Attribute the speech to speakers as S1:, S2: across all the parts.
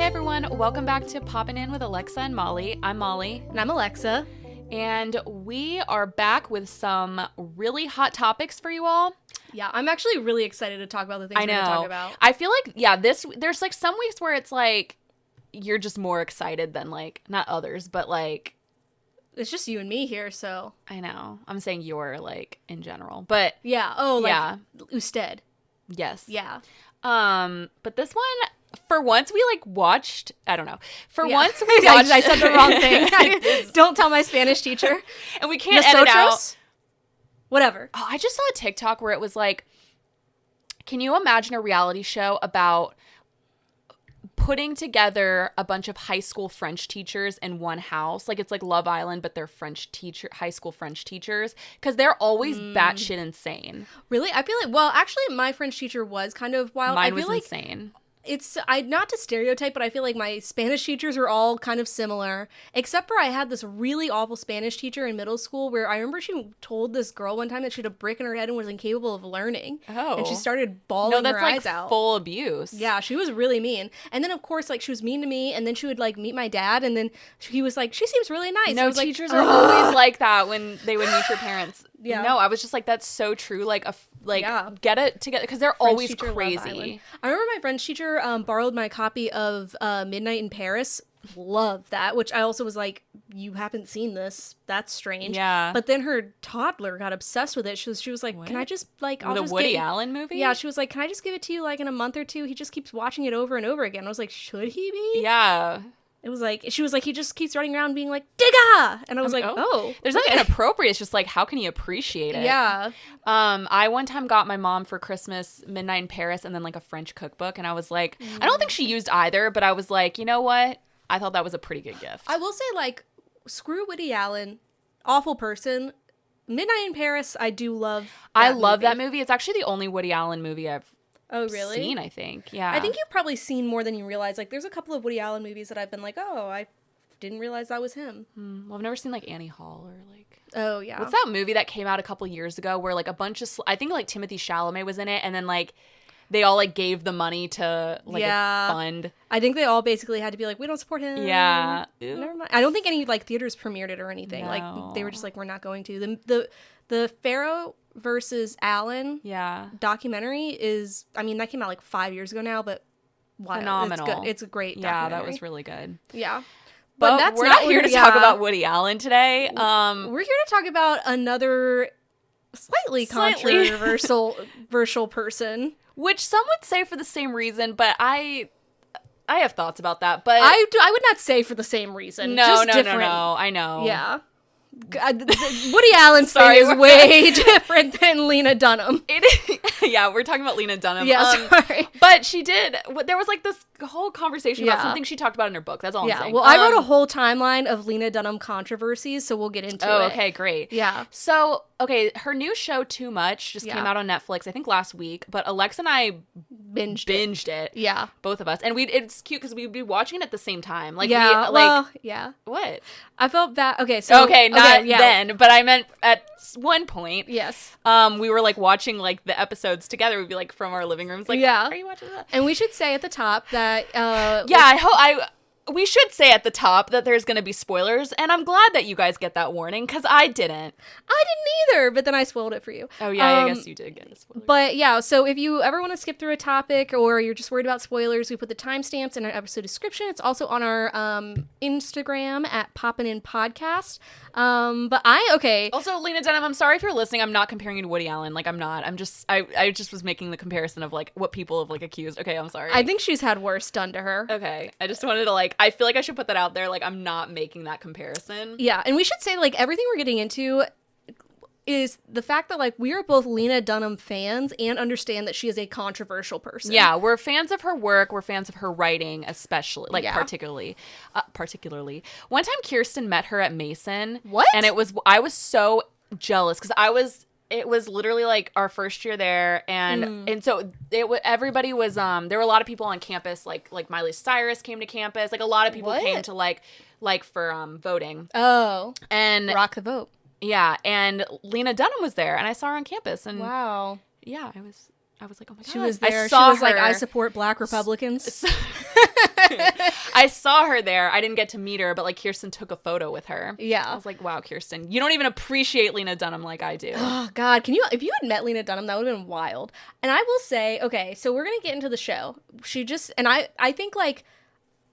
S1: everyone, welcome back to Poppin In with Alexa and Molly. I'm Molly.
S2: And I'm Alexa.
S1: And we are back with some really hot topics for you all.
S2: Yeah, I'm actually really excited to talk about the things we're going to talk about.
S1: I feel like, there's like some weeks where it's like, you're just more excited than like, not others, but like.
S2: It's just you and me here, so.
S1: I know. I'm saying you're like in general, but.
S2: Yeah. Oh, like usted.
S1: Yes.
S2: Yeah.
S1: But this one, for once we like watched, I don't know. Once we
S2: watched.
S1: I
S2: said the wrong thing. Don't tell my Spanish teacher.
S1: And we can't edit out.
S2: Whatever.
S1: Oh, I just saw a TikTok where it was like, can you imagine a reality show about putting together a bunch of high school French teachers in one house? Like it's like Love Island, but they're high school French teachers, because they're always batshit insane.
S2: Really? I feel like, well, actually my French teacher was kind of wild.
S1: Mine was insane.
S2: It's not to stereotype, but I feel like my Spanish teachers were all kind of similar, except for I had this really awful Spanish teacher in middle school where I remember she told this girl one time that she had a brick in her head and was incapable of learning.
S1: Oh.
S2: And she started bawling her eyes out.
S1: Full abuse.
S2: Yeah, she was really mean. And then, of course, like, she was mean to me, and then she would, like, meet my dad, and then he was like, she seems really nice.
S1: No, teachers are always like that when they would meet your parents.
S2: Yeah.
S1: No, I was just like, that's so true. Get it together, because they're always crazy.
S2: I remember my French teacher borrowed my copy of Midnight in Paris. Love that, which I also was like, you haven't seen this. That's strange.
S1: Yeah.
S2: But then her toddler got obsessed with it. She was like, what? Can I just, like,
S1: the Woody Allen movie?
S2: Yeah, she was like, can I just give it to you, like, in a month or two? He just keeps watching it over and over again. I was like, should he be?
S1: Yeah.
S2: It was like, she was like, he just keeps running around being like, Digga! And I was like, oh.
S1: There's nothing inappropriate. It's just like, how can he appreciate it?
S2: Yeah.
S1: I one time got my mom for Christmas Midnight in Paris and then like a French cookbook. And I was like, I don't think she used either, but I was like, you know what? I thought that was a pretty good gift.
S2: I will say, like, screw Woody Allen. Awful person. Midnight in Paris, I do love.
S1: I love that movie. It's actually the only Woody Allen movie I've seen, I think. Yeah.
S2: I think you've probably seen more than you realize. Like, there's a couple of Woody Allen movies that I've been like, oh, I didn't realize that was him.
S1: Well, I've never seen, like, Annie Hall or, like...
S2: Oh, yeah.
S1: What's that movie that came out a couple years ago where, like, a bunch of... I think, like, Timothée Chalamet was in it, and then, like, they all, like, gave the money to, like, a fund. I
S2: think they all basically had to be like, we don't support him.
S1: Yeah.
S2: Never mind. I don't think any, like, theaters premiered it or anything. No. Like, they were just like, we're not going to. The Pharaoh versus Allen documentary is, I mean, that came out like 5 years ago now, but wow,
S1: phenomenal.
S2: It's good. It's a great documentary.
S1: Yeah, that was really good.
S2: Yeah.
S1: But that's we're not here to talk about Woody Allen today.
S2: We're here to talk about another slightly controversial person.
S1: Which some would say for the same reason, but I have thoughts about that. But
S2: I would not say for the same reason.
S1: No,
S2: just
S1: no,
S2: different.
S1: no. I know.
S2: Yeah. Woody Allen's thing is way different than Lena Dunham.
S1: Yeah, we're talking about Lena Dunham.
S2: Yeah, sorry.
S1: But she did. There was like this whole conversation about something she talked about in her book. That's all I'm saying.
S2: Well, I wrote a whole timeline of Lena Dunham controversies, so we'll get into it.
S1: Oh, okay, great.
S2: Yeah.
S1: So, okay, her new show, Too Much, just came out on Netflix, I think last week. But Alexa and I binged it.
S2: Yeah.
S1: Both of us. And it's cute because we'd be watching it at the same time. Like,
S2: yeah.
S1: What?
S2: I felt bad. Okay, so.
S1: Then, but I meant at one point.
S2: Yes.
S1: We were like watching like the episodes together. We'd be like from our living rooms, like, are you watching that?
S2: And we should say at the top that.
S1: We should say at the top that there's going to be spoilers, and I'm glad that you guys get that warning, because I didn't.
S2: I didn't either, but then I spoiled it for you.
S1: Oh, yeah, I guess you did get a spoiler.
S2: But, yeah, so if you ever want to skip through a topic, or you're just worried about spoilers, we put the timestamps in our episode description. It's also on our Instagram at Poppin In Podcast. Also,
S1: Lena Dunham, I'm sorry if you're listening. I'm not comparing you to Woody Allen. Like, I'm not. I'm just, I just was making the comparison of, like, what people have, like, accused. Okay, I'm sorry.
S2: I think she's had worse done to her.
S1: Okay. I just wanted to, like, I feel like I should put that out there. Like, I'm not making that comparison.
S2: Yeah, and we should say, like, everything we're getting into is the fact that, like, we are both Lena Dunham fans and understand that she is a controversial person.
S1: Yeah, we're fans of her work. We're fans of her writing, especially, like, particularly. One time Kirsten met her at Mason.
S2: What?
S1: And I was so jealous because it was literally like our first year there, and so everybody was there were a lot of people on campus, like Miley Cyrus came to campus, like a lot of people came to like for voting.
S2: Oh.
S1: And
S2: rock the vote.
S1: Yeah, and Lena Dunham was there, and I saw her on campus, and
S2: wow.
S1: Yeah, I was I was like, oh my God.
S2: She was there.
S1: I saw
S2: she was
S1: her.
S2: like, I support Black Republicans.
S1: I saw her there. I didn't get to meet her, but like Kirsten took a photo with her.
S2: Yeah.
S1: I was like, wow, Kirsten, you don't even appreciate Lena Dunham like I do.
S2: Oh God, if you had met Lena Dunham, that would have been wild. And I will say, okay, so we're gonna get into the show. I think like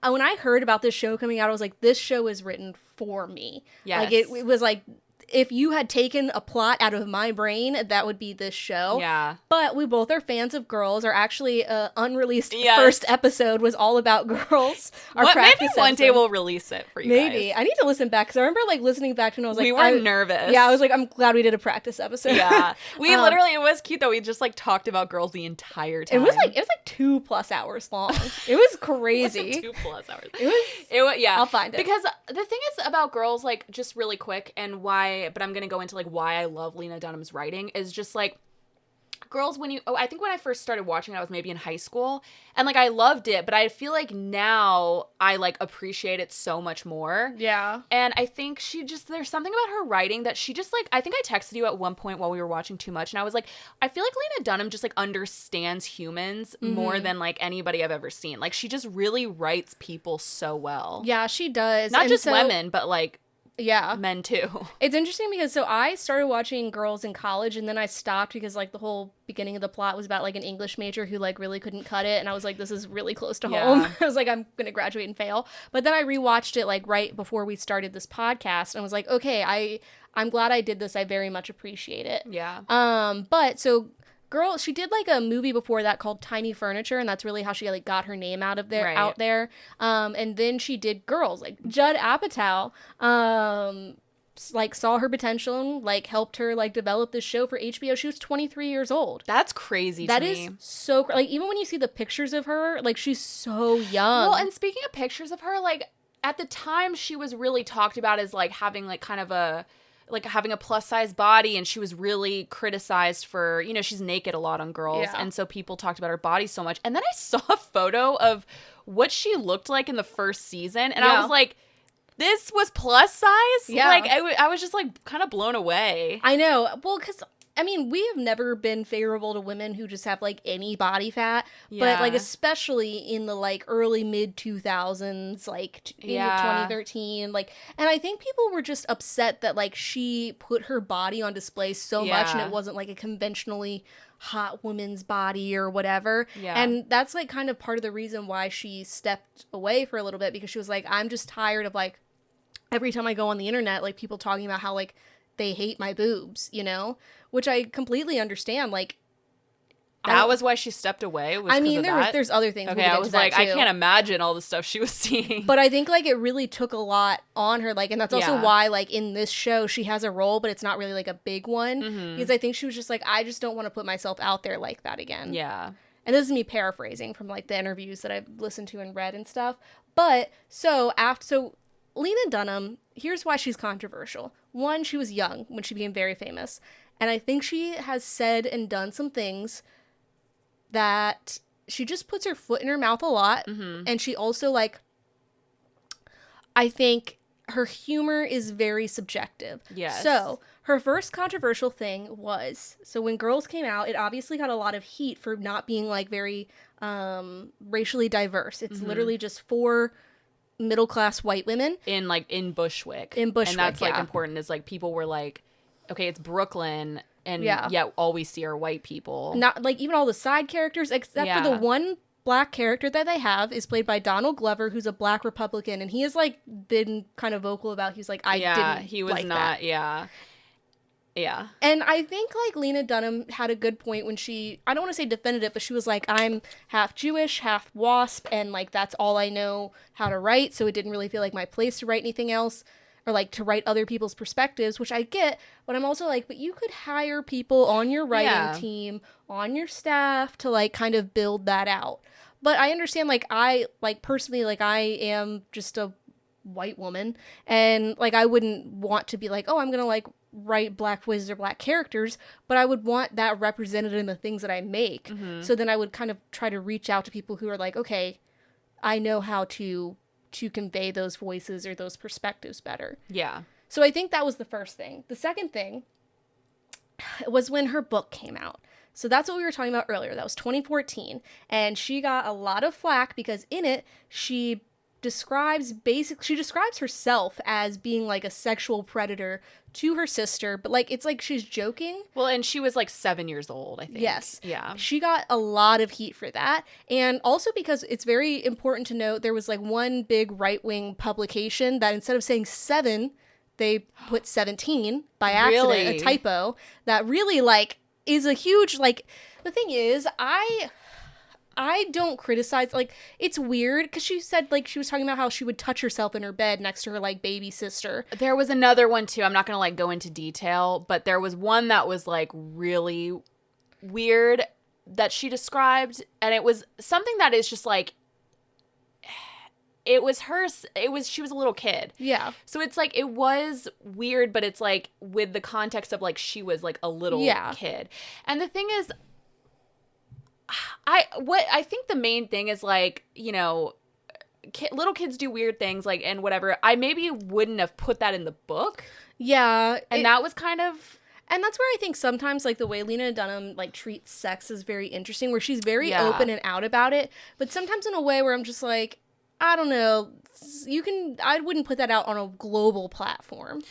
S2: when I heard about this show coming out, I was like, this show is written for me.
S1: Yes.
S2: Like it was like, if you had taken a plot out of my brain, that would be this show.
S1: Yeah.
S2: But we both are fans of girls. Our actually unreleased first episode was all about girls.
S1: Maybe one day we'll release it for you
S2: Maybe.
S1: guys.
S2: I need to listen back because I remember like listening back to it and I was like,
S1: we were nervous.
S2: Yeah, I was like, I'm glad we did a practice episode.
S1: Yeah. We literally, it was cute though. We just like talked about girls the entire time.
S2: It was like 2+ hours long. It was crazy.
S1: It wasn't 2+ hours.
S2: It was,
S1: yeah.
S2: I'll find it.
S1: Because the thing is about girls, like just really quick and but I'm going to go into like why I love Lena Dunham's writing is just like girls I think when I first started watching it, I was maybe in high school and like I loved it, but I feel like now I like appreciate it so much more.
S2: Yeah.
S1: And I think there's something about her writing that she just like, I think I texted you at one point while we were watching Too Much and I was like, I feel like Lena Dunham just like understands humans more than like anybody I've ever seen. Like she just really writes people so well.
S2: Yeah, she does.
S1: Not just women, but like men too.
S2: It's interesting because I started watching girls in college and then I stopped because like the whole beginning of the plot was about like an English major who like really couldn't cut it and I was like, this is really close to home. I was like, I'm gonna graduate and fail. But then I rewatched it like right before we started this podcast and I was like, okay, I'm glad I did this. I very much appreciate it.
S1: Yeah.
S2: But so she did like a movie before that called Tiny Furniture, and that's really how she like got her name out there. And then she did Girls. Like Judd Apatow, like saw her potential and like helped her like develop this show for HBO. She was 23 years old.
S1: That's crazy to me. That is
S2: so like even when you see the pictures of her, like she's so young.
S1: Well, and speaking of pictures of her, like at the time she was really talked about as like having like kind of having a plus size body, and she was really criticized for, you know, she's naked a lot on Girls. Yeah. And so people talked about her body so much. And then I saw a photo of what she looked like in the first season. And I was like, this was plus size? Yeah. Like I was just like kind of blown away.
S2: I know. Well, because I mean, we have never been favorable to women who just have like any body fat, but like especially in the like early mid 2000s, like in 2013, like, and I think people were just upset that like she put her body on display so much and it wasn't like a conventionally hot woman's body or whatever. Yeah. And that's like kind of part of the reason why she stepped away for a little bit, because she was like, I'm just tired of like every time I go on the internet, like people talking about how like they hate my boobs, you know, which I completely understand. Like,
S1: that was why she stepped away.
S2: I mean, there's other things.
S1: Okay, I was like, I can't imagine all the stuff she was seeing.
S2: But I think like it really took a lot on her. Like, and that's also why like in this show she has a role, but it's not really like a big one, because I think she was just like, I just don't want to put myself out there like that again. Yeah. And this is me paraphrasing from like the interviews that I've listened to and read and stuff. But so Lena Dunham, here's why she's controversial. One, she was young when she became very famous. And I think she has said and done some things that she just puts her foot in her mouth a lot. And she also, like, I think her humor is very subjective. Yes. So her first controversial thing was, so when Girls came out, it obviously got a lot of heat for not being, like, very racially diverse. It's literally just 4 middle-class white women in Bushwick, and
S1: that's like important, is like people were like, okay, it's Brooklyn, and yet all we see are white people,
S2: not like even all the side characters except for the one black character that they have is played by Donald Glover, who's a black Republican, and he has like been kind of vocal about, he's like, he was like not that. Yeah. And I think, like, Lena Dunham had a good point when she, I don't want to say defended it, but she was like, I'm half Jewish, half WASP, and, like, that's all I know how to write, so it didn't really feel like my place to write anything else, or, like, to write other people's perspectives, which I get, but I'm also like, but you could hire people on your writing team, on your staff, to, like, kind of build that out. But I understand, like, personally, like, I am just a white woman, and, like, I wouldn't want to be like, oh, I'm gonna, like, write black voices or black characters, but I would want that represented in the things that I make. So then I would kind of try to reach out to people who are like, okay, I know how to convey those voices or those perspectives better. Yeah. So I think that was the first thing. The second thing was when her book came out. So that's what we were talking about earlier. That was 2014. And she got a lot of flack because in it, she describes herself as being like a sexual predator to her sister, but like it's like she's joking.
S1: Well, and she was like 7 years old, I think.
S2: Yes.
S1: Yeah.
S2: She got a lot of heat for that. And also because it's very important to note there was like one big right-wing publication that instead of saying 7, they put 17 by accident,
S1: Really?
S2: a typo that really like is a huge like the thing is I don't criticize, like, it's weird, because she said, like, she was talking about how she would touch herself in her bed next to her, like, baby sister.
S1: There was another one, too. I'm not going to, like, go into detail, but there was one that was, like, really weird that she described, and it was something that is just, like, she was a little kid.
S2: Yeah.
S1: So it's, like, it was weird, but it's, like, with the context of, like, she was, like, a little kid. And the thing is, I think the main thing is, like, you know, little kids do weird things, like, and whatever. I maybe wouldn't have put that in the book.
S2: Yeah.
S1: And that was kind of...
S2: And that's where I think sometimes, like, the way Lena Dunham, like, treats sex is very interesting, where she's very open and out about it, but sometimes in a way where I'm just like, I don't know, I wouldn't put that out on a global platform.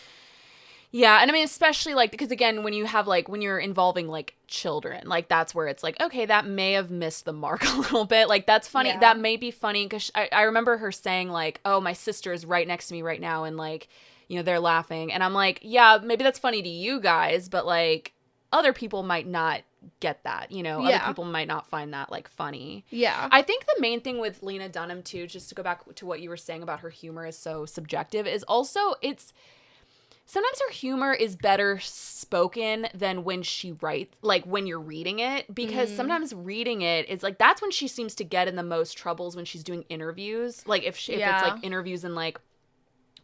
S1: Yeah, and I mean, especially, like, because, again, when you're involving, like, children, like, that's where it's like, okay, that may have missed the mark a little bit. Like, that's funny. Yeah. That may be funny, because I remember her saying, like, oh, my sister is right next to me right now, and, like, you know, they're laughing. And I'm like, yeah, maybe that's funny to you guys, but, like, other people might not get that, you know? Yeah. Other people might not find that, like, funny.
S2: Yeah.
S1: I think the main thing with Lena Dunham, too, just to go back to what you were saying about her humor is so subjective, is also, sometimes her humor is better spoken than when she writes, like, when you're reading it, because sometimes reading it is, like, that's when she seems to get in the most troubles, when she's doing interviews. Like, if it's, like, interviews and, like,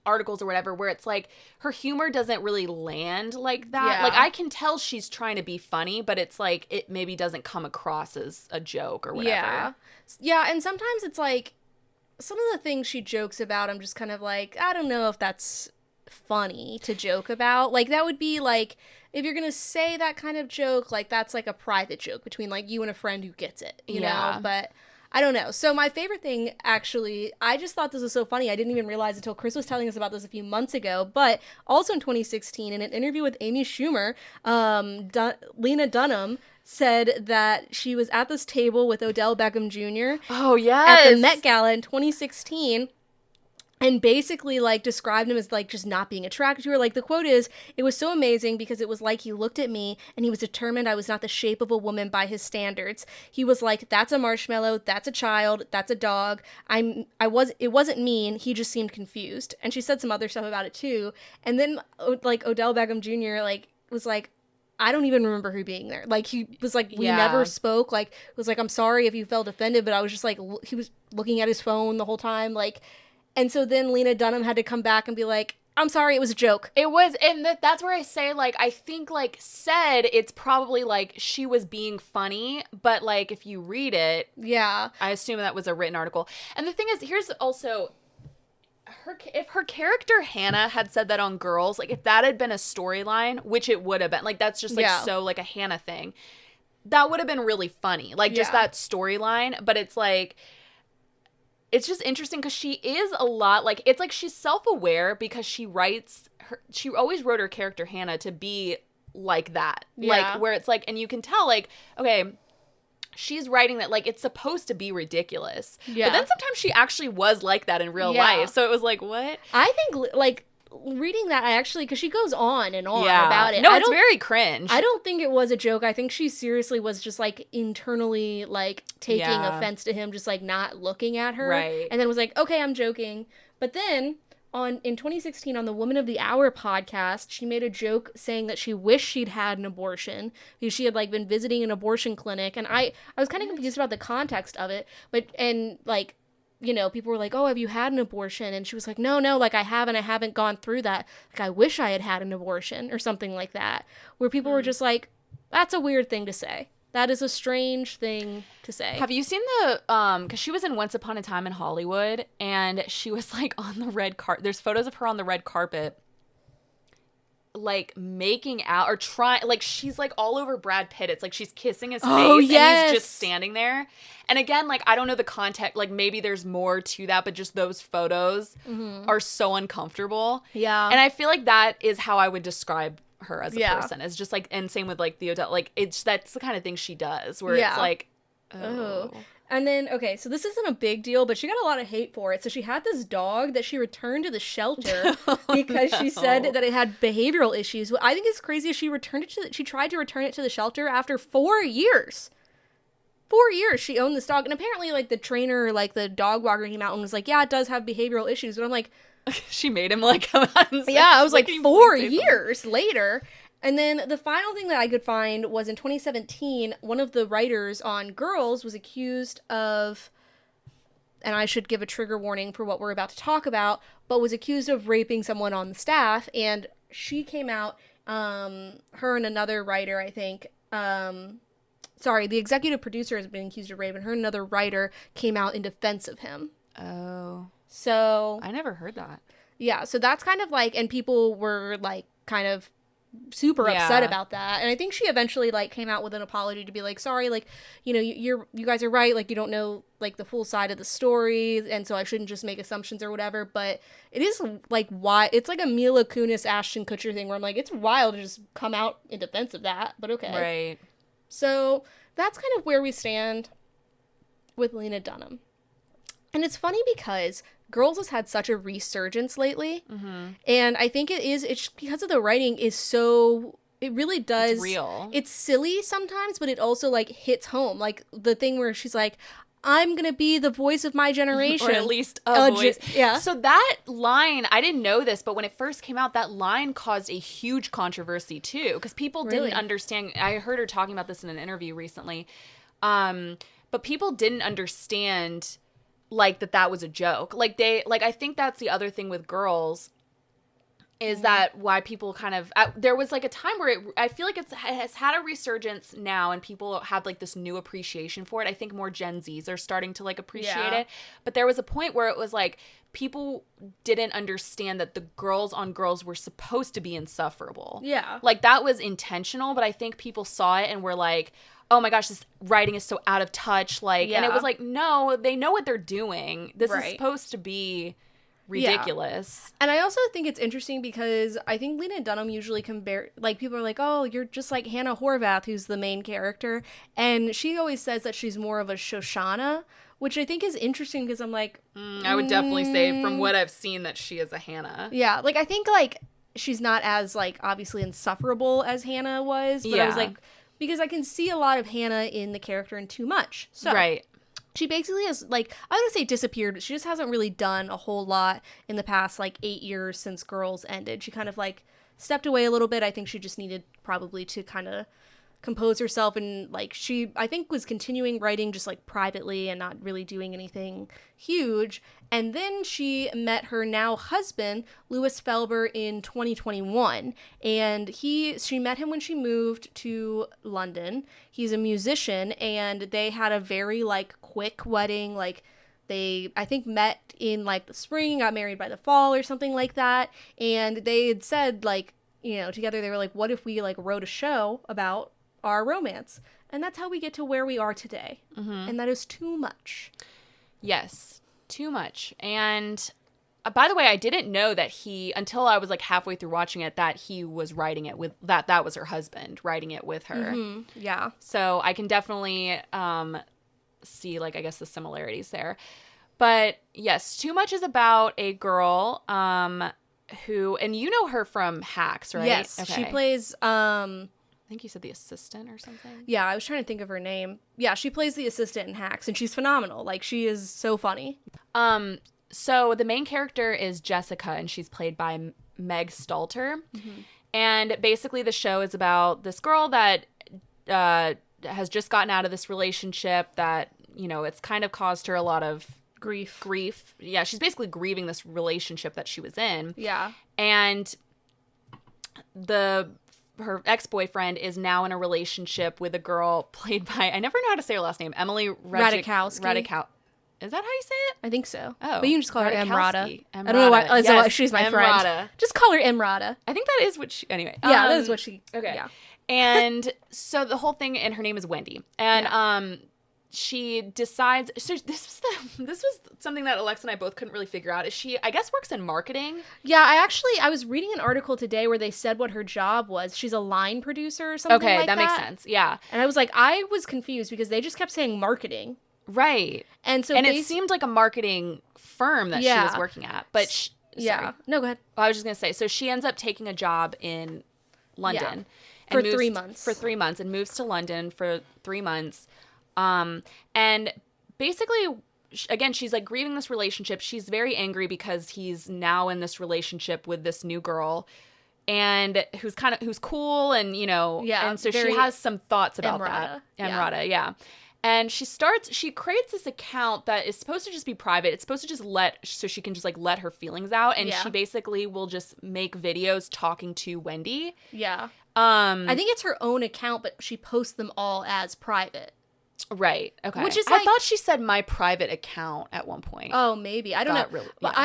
S1: articles or whatever, where it's, like, her humor doesn't really land like that. Yeah. Like, I can tell she's trying to be funny, but it's, like, it maybe doesn't come across as a joke or whatever.
S2: Yeah. Yeah, and sometimes it's, like, some of the things she jokes about, I'm just kind of like, I don't know if that's funny to joke about. Like, that would be like, if you're gonna say that kind of joke, like, that's like a private joke between like you and a friend who gets it, you know. But I don't know. So my favorite thing, actually, I just thought this was so funny, I didn't even realize until Chris was telling us about this a few months ago, but also in 2016 in an interview with Amy Schumer, Lena Dunham said that she was at this table with Odell Beckham Jr.
S1: Oh, yes.
S2: At the Met Gala in 2016, and basically, like, described him as, like, just not being attracted to her. Like, the quote is, "It was so amazing because it was like he looked at me and he was determined I was not the shape of a woman by his standards. He was like, that's a marshmallow, that's a child, that's a dog. It wasn't mean, he just seemed confused." And she said some other stuff about it, too. And then, like, Odell Beckham Jr., like, was like, I don't even remember her being there. Like, he was like, we never spoke. Like, was like, I'm sorry if you felt offended, but I was just like, he was looking at his phone the whole time, like... And so then Lena Dunham had to come back and be like, I'm sorry, it was a joke.
S1: It was, and that's where I say, like, I think, like, it's probably, like, she was being funny, but, like, if you read it,
S2: yeah,
S1: I assume that was a written article. And the thing is, here's also, if her character Hannah had said that on Girls, like, if that had been a storyline, which it would have been, like, that's just, like, so, like, a Hannah thing, that would have been really funny, like, just that storyline, but it's, like... It's just interesting because she is a lot, like, it's like she's self-aware because she always wrote her character Hannah to be like that. Yeah. Like, where it's like, and you can tell, like, okay, she's writing that, like, it's supposed to be ridiculous. Yeah. But then sometimes she actually was like that in real life. So it was like, what?
S2: I think, like, reading that, I actually, because she goes on and on about it.
S1: No, it's very cringe.
S2: I don't think it was a joke. I think she seriously was just, like, internally, like, taking offense to him, just, like, not looking at her.
S1: Right.
S2: And then was like, okay, I'm joking. But then, in 2016, on the Woman of the Hour podcast, she made a joke saying that she wished she'd had an abortion because she had, like, been visiting an abortion clinic. And I was kind of confused about the context of it. And, like, you know, people were like, oh, have you had an abortion? And she was like, no, like, I haven't gone through that. Like, I wish I had an abortion or something like that. Where people were just like, that's a weird thing to say. That is a strange thing to say.
S1: Have you seen because she was in Once Upon a Time in Hollywood, and she was, like, on the red carpet. There's photos of her on the red carpet. like making out or trying, like she's like all over Brad Pitt. It's like she's kissing his face
S2: Oh,
S1: and
S2: yes.
S1: he's just standing there. And again, like I don't know the context, like maybe there's more to that, but just those photos are so uncomfortable.
S2: Yeah.
S1: And I feel like that is how I would describe her as a
S2: Yeah.
S1: person. It's just like, and same with like the Odell, like that's the kind of thing she does where it's like, oh.
S2: And then, okay, so this isn't a big deal, but she got a lot of hate for it. So she had this dog that she returned to the shelter because she said that it had behavioral issues. What I think is crazy is she tried to return it to the shelter after 4 years. 4 years she owned this dog. And apparently, like, the trainer, like, the dog walker came out and was like, yeah, it does have behavioral issues. But I'm like...
S1: She made him, like, come out and say...
S2: Yeah, I was like, 4 years later... And then the final thing that I could find was in 2017, one of the writers on Girls was accused of, and I should give a trigger warning for what we're about to talk about, but was accused of raping someone on the staff. And she came out, her and another writer, I think, the executive producer has been accused of rape, and her and another writer came out in defense of him.
S1: Oh.
S2: So.
S1: I never heard that.
S2: Yeah, so that's kind of like, and people were like, kind of super upset about that, and I think she eventually like came out with an apology to be like, sorry, like, you know, you guys are right, like you don't know like the full side of the story, and so I shouldn't just make assumptions or whatever. But it is like, why it's like a Mila Kunis Ashton Kutcher thing where I'm like, it's wild to just come out in defense of that, but okay,
S1: right.
S2: So that's kind of where we stand with Lena Dunham. And it's funny because Girls has had such a resurgence lately. And I think it's because of the writing is so, it really does.
S1: It's real.
S2: It's silly sometimes, but it also like hits home. Like the thing where she's like, I'm going to be the voice of my generation.
S1: Or at least a voice.
S2: Yeah.
S1: So that line, I didn't know this, but when it first came out, that line caused a huge controversy too. Because people didn't understand. I heard her talking about this in an interview recently. But people didn't understand like that was a joke. Like I think that's the other thing with Girls is that why people kind of there was like a time where I feel like it has had a resurgence now, and people have like this new appreciation for it. I think more Gen Zs are starting to like appreciate it, but there was a point where it was like people didn't understand that the girls on Girls were supposed to be insufferable.
S2: Yeah, like
S1: that was intentional, but I think people saw it and were like, oh my gosh, this writing is so out of touch. Like, and it was like, no, they know what they're doing. This is supposed to be ridiculous.
S2: Yeah. And I also think it's interesting because I think Lena Dunham usually like, people are like, oh, you're just like Hannah Horvath, who's the main character. And she always says that she's more of a Shoshana, which I think is interesting because I'm like...
S1: I would definitely say from what I've seen that she is a Hannah.
S2: Yeah, like I think like she's not as like obviously insufferable as Hannah was, but I was like... Because I can see a lot of Hannah in the character in Too Much. So she basically has, like, I wouldn't say disappeared, but she just hasn't really done a whole lot in the past, like, 8 years since Girls ended. She kind of, like, stepped away a little bit. I think she just needed probably to kind of compose herself, and like she I think was continuing writing just like privately and not really doing anything huge. And then she met her now husband Louis Felber in 2021, and she met him when she moved to London. He's a musician, and they had a very like quick wedding. Like they I think met in like the spring, got married by the fall or something like that. And they had said like, you know, together they were like, what if we like wrote a show about our romance? And that's how we get to where we are today. Mm-hmm. And that is Too Much.
S1: Yes, Too Much. And by the way, I didn't know that until I was like halfway through watching it, that he was writing it with, that was her husband writing it with her.
S2: Mm-hmm. Yeah.
S1: So I can definitely see like, I guess the similarities there. But yes, Too Much is about a girl who, and you know her from Hacks, right?
S2: Yes. Okay. She plays
S1: I think you said the assistant or something.
S2: Yeah, I was trying to think of her name. Yeah, she plays the assistant in Hacks, and she's phenomenal. Like, she is so funny.
S1: So the main character is Jessica, and she's played by Meg Stalter. Mm-hmm. And basically the show is about this girl that has just gotten out of this relationship that, you know, it's kind of caused her a lot of grief. Yeah, she's basically grieving this relationship that she was in. Yeah. And her ex-boyfriend is now in a relationship with a girl played by, I never know how to say her last name, Emily Ratajkowski. Is that how you say it?
S2: I think so.
S1: Oh.
S2: but you can just call her Emrata.
S1: Emrata.
S2: I don't know why.
S1: Yes,
S2: She's my friend.
S1: Emrata.
S2: Just call her Emrata.
S1: I think that is what she... Anyway.
S2: Yeah, that is what she...
S1: Okay.
S2: Yeah.
S1: And so the whole thing, and her name is Wendy. And she decides... So this was something that Alexa and I both couldn't really figure out. Is she, I guess, works in marketing?
S2: Yeah, I was reading an article today where they said what her job was. She's a line producer or something like that.
S1: Okay, that makes sense. Yeah.
S2: And I was like, I was confused because they just kept saying marketing.
S1: Right.
S2: And so
S1: it seemed like a marketing firm that she was working at. But
S2: yeah. No, go ahead.
S1: Well, I was just going to say, so she ends up taking a job in London.
S2: For 3 months.
S1: For 3 months, and moves to London for 3 months. And basically, again, she's like grieving this relationship. She's very angry because he's now in this relationship with this new girl, and who's cool, and and so she has some thoughts about that. Emrata, yeah. And she creates this account that is supposed to just be private. It's supposed to just so she can just like let her feelings out, and she basically will just make videos talking to Wendy.
S2: Yeah. I think it's her own account, but she posts them all as private.
S1: Right. Okay.
S2: Which is
S1: I thought she said my private account at one point.
S2: Oh, maybe. I don't know.
S1: Really,
S2: but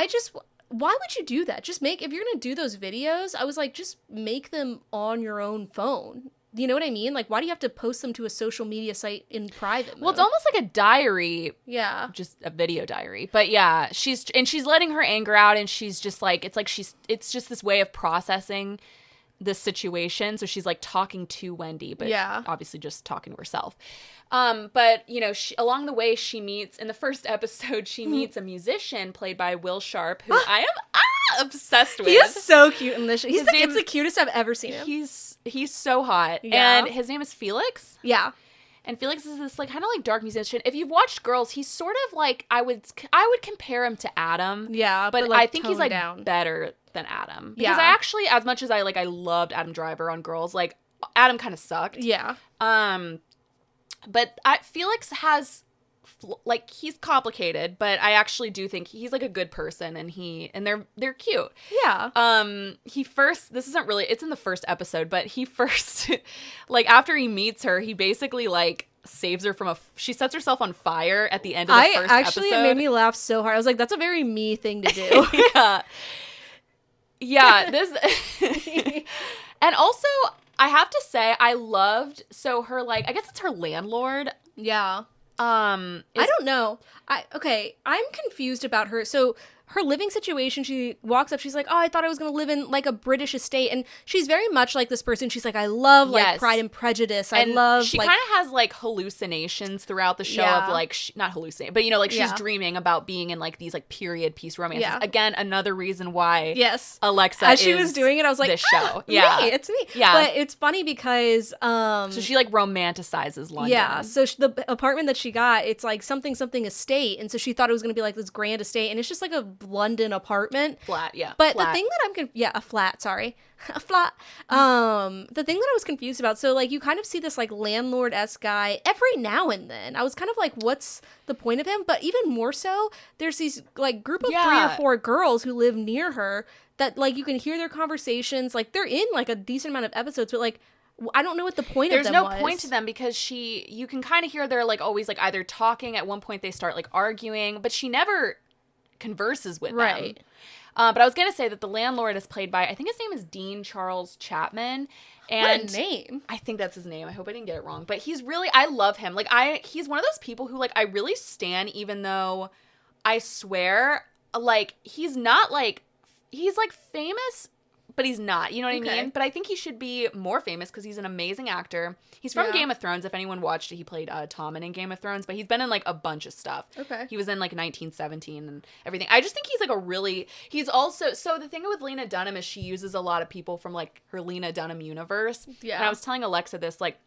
S2: why would you do that? If you're going to do those videos, I was like, just make them on your own phone. You know what I mean? Like, why do you have to post them to a social media site in private mode?
S1: Well, it's almost like a diary.
S2: Yeah.
S1: Just a video diary. But yeah, she's letting her anger out, and she's just like, it's just this way of processing this situation. So she's like talking to Wendy, but obviously just talking to herself. But along the way, she meets, in the first episode, she meets a musician played by Will Sharp, who I am obsessed with.
S2: He is so cute in this. It's the cutest I've ever seen him.
S1: He's so hot. Yeah. And his name is Felix.
S2: Yeah.
S1: And Felix is this like kind of like dark musician. If you've watched Girls, he's sort of like, I would compare him to Adam.
S2: Yeah,
S1: but
S2: like,
S1: I think he's like better than Adam. Because I actually, as much as I loved Adam Driver on Girls, like Adam kind of sucked.
S2: Yeah.
S1: But Felix has, like, he's complicated, but I actually do think he's like a good person, and they're cute.
S2: Yeah.
S1: This isn't really, it's in the first episode, but he first, like, after he meets her, he basically like saves her from she sets herself on fire at the end of the first episode.
S2: It made me laugh so hard. I was like, that's a very me thing to do.
S1: Yeah. And also, I have to say, I loved, her, like, I guess it's her landlord.
S2: Yeah. I don't know. I'm confused about her. So her living situation, she walks up, she's like, oh, I thought I was going to live in like a British estate. And she's very much like this person. She's like, I love like Pride and Prejudice. She kind
S1: of has like hallucinations throughout the show of like, not hallucinate, but like she's dreaming about being in like these like period piece romances. Yeah. Again, another reason why Alexa
S2: as she was doing it, I was like,
S1: this show. Yeah.
S2: Me, it's me. Yeah. But it's funny because
S1: so she like romanticizes London.
S2: Yeah. So the apartment that she got, it's like something estate, and so she thought it was going to be like this grand estate, and it's just like a London apartment.
S1: Flat, yeah.
S2: But the thing that a flat, sorry. A flat. The thing that I was confused about, so like you kind of see this like landlord-esque guy every now and then. I was kind of like, what's the point of him? But even more so, there's these like group of 3 or 4 girls who live near her that like you can hear their conversations. Like they're in like a decent amount of episodes, but like I don't know what the point of them was.
S1: There's no point to them because you can kind of hear they're like always like either talking. At one point they start like arguing, but she never converses with them. But I was going to say that the landlord is played by, I think his name is Dean Charles Chapman. And
S2: what a name.
S1: I think that's his name. I hope I didn't get it wrong. But I love him. Like he's one of those people who like I really stan, even though I swear like he's not like, he's like famous, but he's not, you know what I mean? But I think he should be more famous because he's an amazing actor. He's from Game of Thrones. If anyone watched it, he played Tommen in Game of Thrones, but he's been in like a bunch of stuff.
S2: Okay.
S1: He was in like 1917 and everything. I just think he's like he's also, so the thing with Lena Dunham is she uses a lot of people from like her Lena Dunham universe. Yeah. And I was telling Alexa this, like,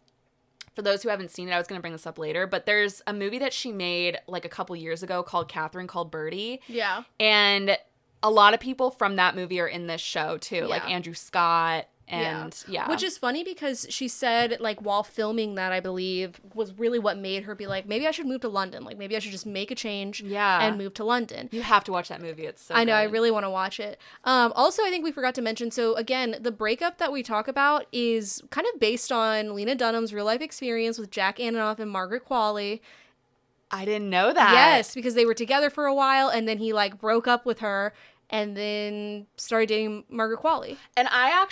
S1: for those who haven't seen it, I was going to bring this up later, but there's a movie that she made like a couple years ago called Catherine Called Birdie.
S2: Yeah.
S1: And a lot of people from that movie are in this show too, like Andrew Scott and
S2: Which is funny because she said like while filming that, I believe, was really what made her be like, maybe I should move to London. Like maybe I should just make a change and move to London.
S1: You have to watch that movie. It's so
S2: I know.
S1: good.
S2: I really want to watch it. Also, I think we forgot to mention, so again, the breakup that we talk about is kind of based on Lena Dunham's real life experience with Jack Antonoff and Margaret Qualley.
S1: I didn't know that.
S2: Yes, because they were together for a while, and then he like broke up with her, and then started dating Margaret Qualley.
S1: And I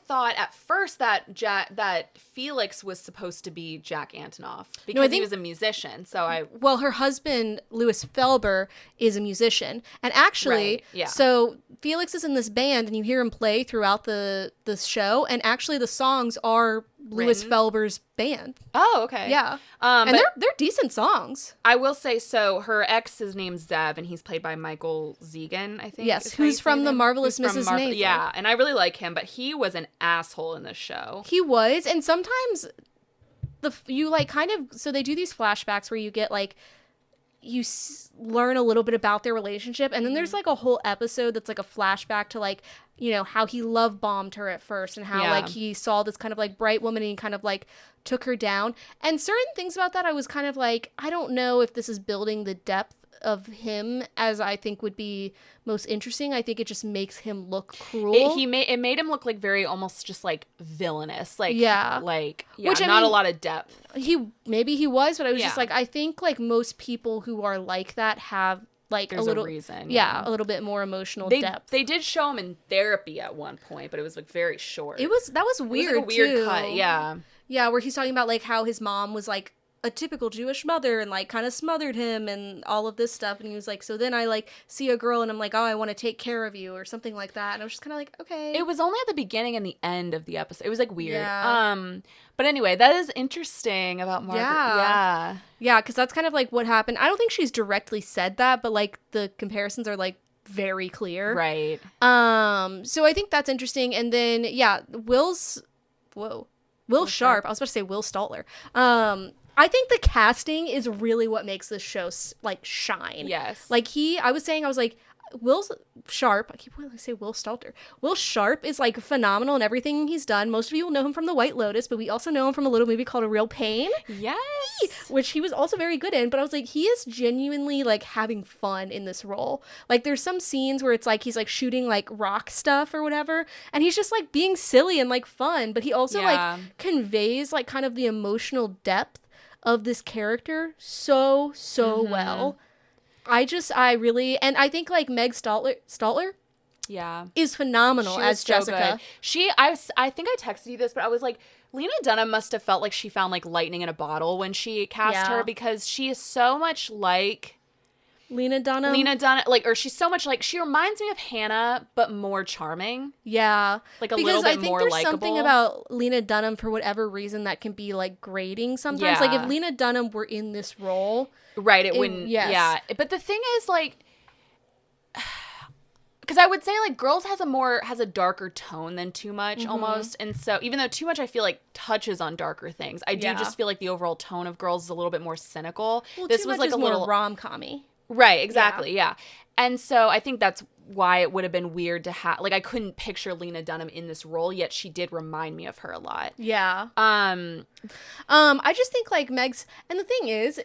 S1: thought at first that that Felix was supposed to be Jack Antonoff because he was a musician.
S2: Well, her husband, Louis Felber, is a musician. And actually, so Felix is in this band, and you hear him play throughout the show, and actually the songs are Louis Felber's band.
S1: Oh, okay.
S2: Yeah. And they're decent songs.
S1: I will say, so her ex is named Zev, and he's played by Michael Zegan, I think.
S2: Yes, who's from The Marvelous Mrs. Maisel.
S1: Yeah, and I really like him, but he was an asshole in this show.
S2: He was, and sometimes you like kind of, so they do these flashbacks where you get like, learn a little bit about their relationship, and then there's like a whole episode that's like a flashback to like, you know, how he love bombed her at first, and how like he saw this kind of like bright woman and he kind of like took her down. And certain things about that I was kind of like, I don't know if this is building the depth of him as I think would be most interesting. I think it just makes him look cruel.
S1: It made him look like very almost just like villainous. Like which, not a lot of depth.
S2: Maybe he was, but I was just like, I think like most people who are like that have like
S1: There's
S2: a little
S1: reason.
S2: Yeah, a little bit more emotional depth.
S1: They did show him in therapy at one point, but it was like very short.
S2: That was weird.
S1: It was like a weird
S2: too.
S1: cut. Yeah.
S2: Yeah, where he's talking about like how his mom was like a typical Jewish mother and like kind of smothered him and all of this stuff, and he was like, so then I like see a girl and I'm like, oh, I want to take care of you or something like that, and I was just kind of like, okay.
S1: It was only at the beginning and the end of the episode. It was like weird. But anyway, that is interesting about Margaret.
S2: Yeah, because that's kind of like what happened. I don't think she's directly said that, but like the comparisons are like very clear.
S1: Right.
S2: So I think that's interesting. And then Will Sharp. I was about to say Will Stoltler. I think the casting is really what makes this show like shine.
S1: Yes.
S2: Like I was like, Will Sharp, I keep wanting to say Will Stalter. Will Sharp is like phenomenal in everything he's done. Most of you will know him from The White Lotus, but we also know him from a little movie called A Real Pain.
S1: Yes.
S2: Which he was also very good in, but I was like, he is genuinely like having fun in this role. Like there's some scenes where it's like he's like shooting like rock stuff or whatever, and he's just like being silly and like fun, but he also like conveys like kind of the emotional depth of this character so well. I really, and I think like Meg Staltler is phenomenal as Jessica.
S1: Good. I think I texted you this, but I was like, Lena Dunham must have felt like she found like lightning in a bottle when she cast her, because she is so much like
S2: Lena Dunham,
S1: she's so much like, she reminds me of Hannah, but more charming.
S2: Yeah.
S1: Like a little bit more likable. Because I think there's
S2: something about Lena Dunham, for whatever reason, that can be like grating sometimes. Like if Lena Dunham were in this role.
S1: Right, it wouldn't. Yes. Yeah. But the thing is like, because I would say like Girls has a darker tone than Too Much almost. And so even though Too Much I feel like touches on darker things, I do just feel like the overall tone of Girls is a little bit more cynical.
S2: Well, this was like a little rom-com-y.
S1: Right, exactly, yeah. And so I think that's why it would have been weird to have, like, I couldn't picture Lena Dunham in this role, yet she did remind me of her a lot.
S2: Yeah. I just think, like, Meg's, and the thing is,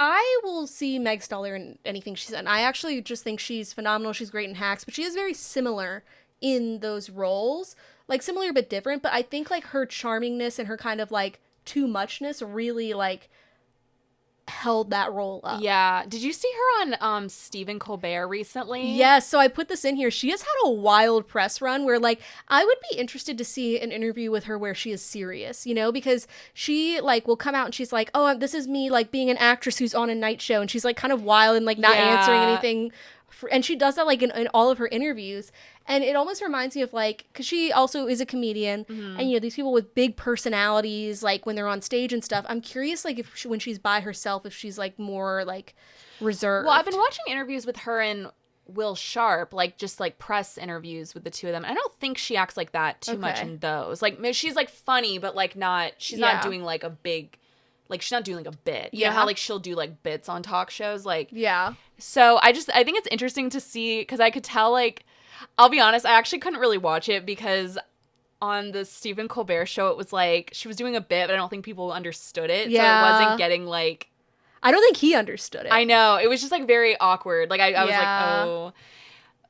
S2: I will see Meg Staltler in anything she's in. I actually just think she's phenomenal. She's great in Hacks, but she is very similar in those roles. Like, similar but different, but I think, like, her charmingness and her kind of, like, too muchness really, like, held that role up.
S1: Yeah. Did you see her on Stephen Colbert recently?
S2: Yes. So I put this in here. She has had a wild press run where, like, I would be interested to see an interview with her where she is serious, you know, because she, like, will come out and she's like, oh, this is me, like, being an actress who's on a night show, and she's, like, kind of wild and, like, not answering anything. And she does that, like, in all of her interviews. And it almost reminds me of, like, because she also is a comedian, and, you know, these people with big personalities, like, when they're on stage and stuff, I'm curious, like, if when she's by herself, if she's, like, more, like, reserved.
S1: Well, I've been watching interviews with her and Will Sharp, like, just, like, press interviews with the two of them. I don't think she acts like that too much in those. Like, she's, like, funny, but, like, she's not doing, like, a big... Like, she's not doing, like, a bit. You know how, like, she'll do, like, bits on talk shows? Like, so I think it's interesting to see, because I could tell, like, I'll be honest, I actually couldn't really watch it, because on the Stephen Colbert Show, it was, like, she was doing a bit, but I don't think people understood it. Yeah. So it wasn't getting, like...
S2: I don't think he understood it.
S1: I know. It was just, like, very awkward. Like, I was like, oh...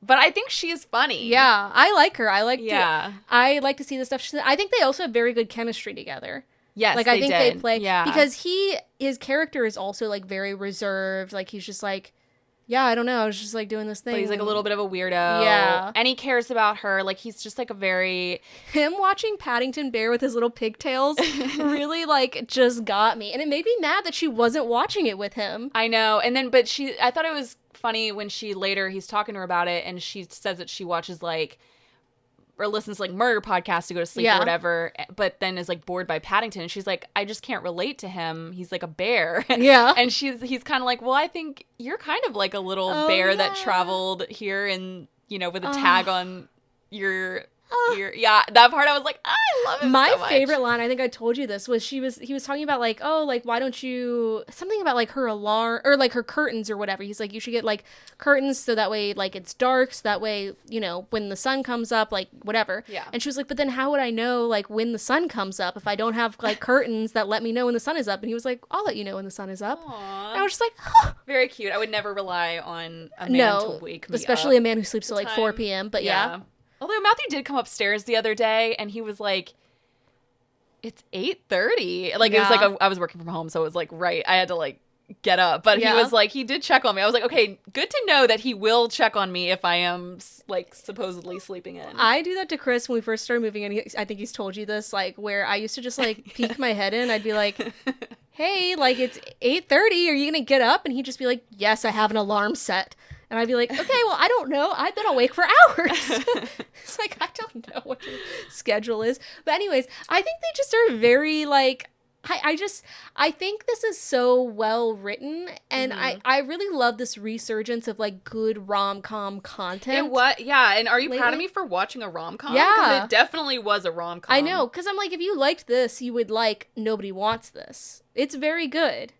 S1: But I think she is funny.
S2: Yeah. I like her. I like to see the stuff she's in. I think they also have very good chemistry together.
S1: Yes,
S2: like I think they play because
S1: Yeah.
S2: his character is also like very reserved. Like he's just like, yeah, I don't know, I was just like doing this thing.
S1: But he's like a little bit of a weirdo.
S2: Yeah.
S1: And he cares about her. Like he's just like a very
S2: Him watching Paddington Bear with his little pigtails really like just got me. And it made me mad that she wasn't watching it with him.
S1: I know. And then but I thought it was funny when he's talking to her about it and she says that she watches like or listens to like murder podcasts to go to sleep or whatever, but then is like bored by Paddington. And she's like, I just can't relate to him. He's like a bear.
S2: Yeah.
S1: And he's kind of like, well, I think you're kind of like a little bear that traveled here and, you know, with a tag on your that part I was like, I love it.
S2: My
S1: so much.
S2: favorite line, I think I told you this, was he was talking about like, oh, like why don't you, something about like her alarm or like her curtains or whatever. He's like, you should get like curtains so that way like it's dark, so that way, you know, when the sun comes up, like whatever.
S1: Yeah.
S2: And she was like, but then how would I know like when the sun comes up if I don't have like curtains that let me know when the sun is up? And he was like, I'll let you know when the sun is up.
S1: Aww.
S2: And I was just like, huh.
S1: Very cute. I would never rely on a man to wake me
S2: especially
S1: up.
S2: a man who sleeps till like 4 p.m. But yeah.
S1: Although Matthew did come upstairs the other day and he was like, it's 8:30. Like, it was like, I was working from home. So it was like, right. I had to like get up. But he was like, he did check on me. I was like, okay, good to know that he will check on me if I am like supposedly sleeping in. I
S2: do that to Chris when we first started moving in. I think he's told you this, like where I used to just like peek my head in. I'd be like, hey, like it's 8:30. Are you going to get up? And he'd just be like, yes, I have an alarm set. And I'd be like, okay, well, I don't know. I've been awake for hours. It's like, I don't know what your schedule is. But anyways, I think they just are very like, I think this is so well written. And I really love this resurgence of like good rom-com content.
S1: And are you proud of me for watching a rom-com?
S2: Yeah.
S1: Because it definitely was a rom-com.
S2: I know. Because I'm like, if you liked this, you would like Nobody Wants This. It's very good.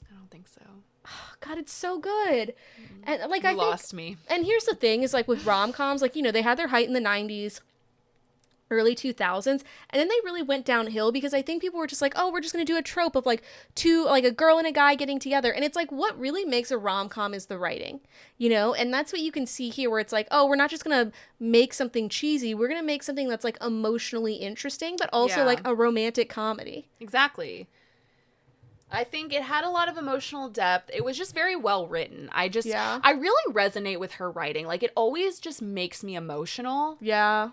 S1: I don't think so.
S2: Oh, God, it's so good. And like,
S1: I lost me.
S2: And here's the thing is like with rom-coms, like, you know, they had their height in the 90s, early 2000s, and then they really went downhill because I think people were just like, oh, we're just going to do a trope of like a girl and a guy getting together. And it's like, what really makes a rom-com is the writing, you know? And that's what you can see here where it's like, oh, we're not just going to make something cheesy. We're going to make something that's like emotionally interesting, but also like a romantic comedy.
S1: Exactly. I think it had a lot of emotional depth. It was just very well written. I really resonate with her writing. Like, it always just makes me emotional.
S2: Yeah.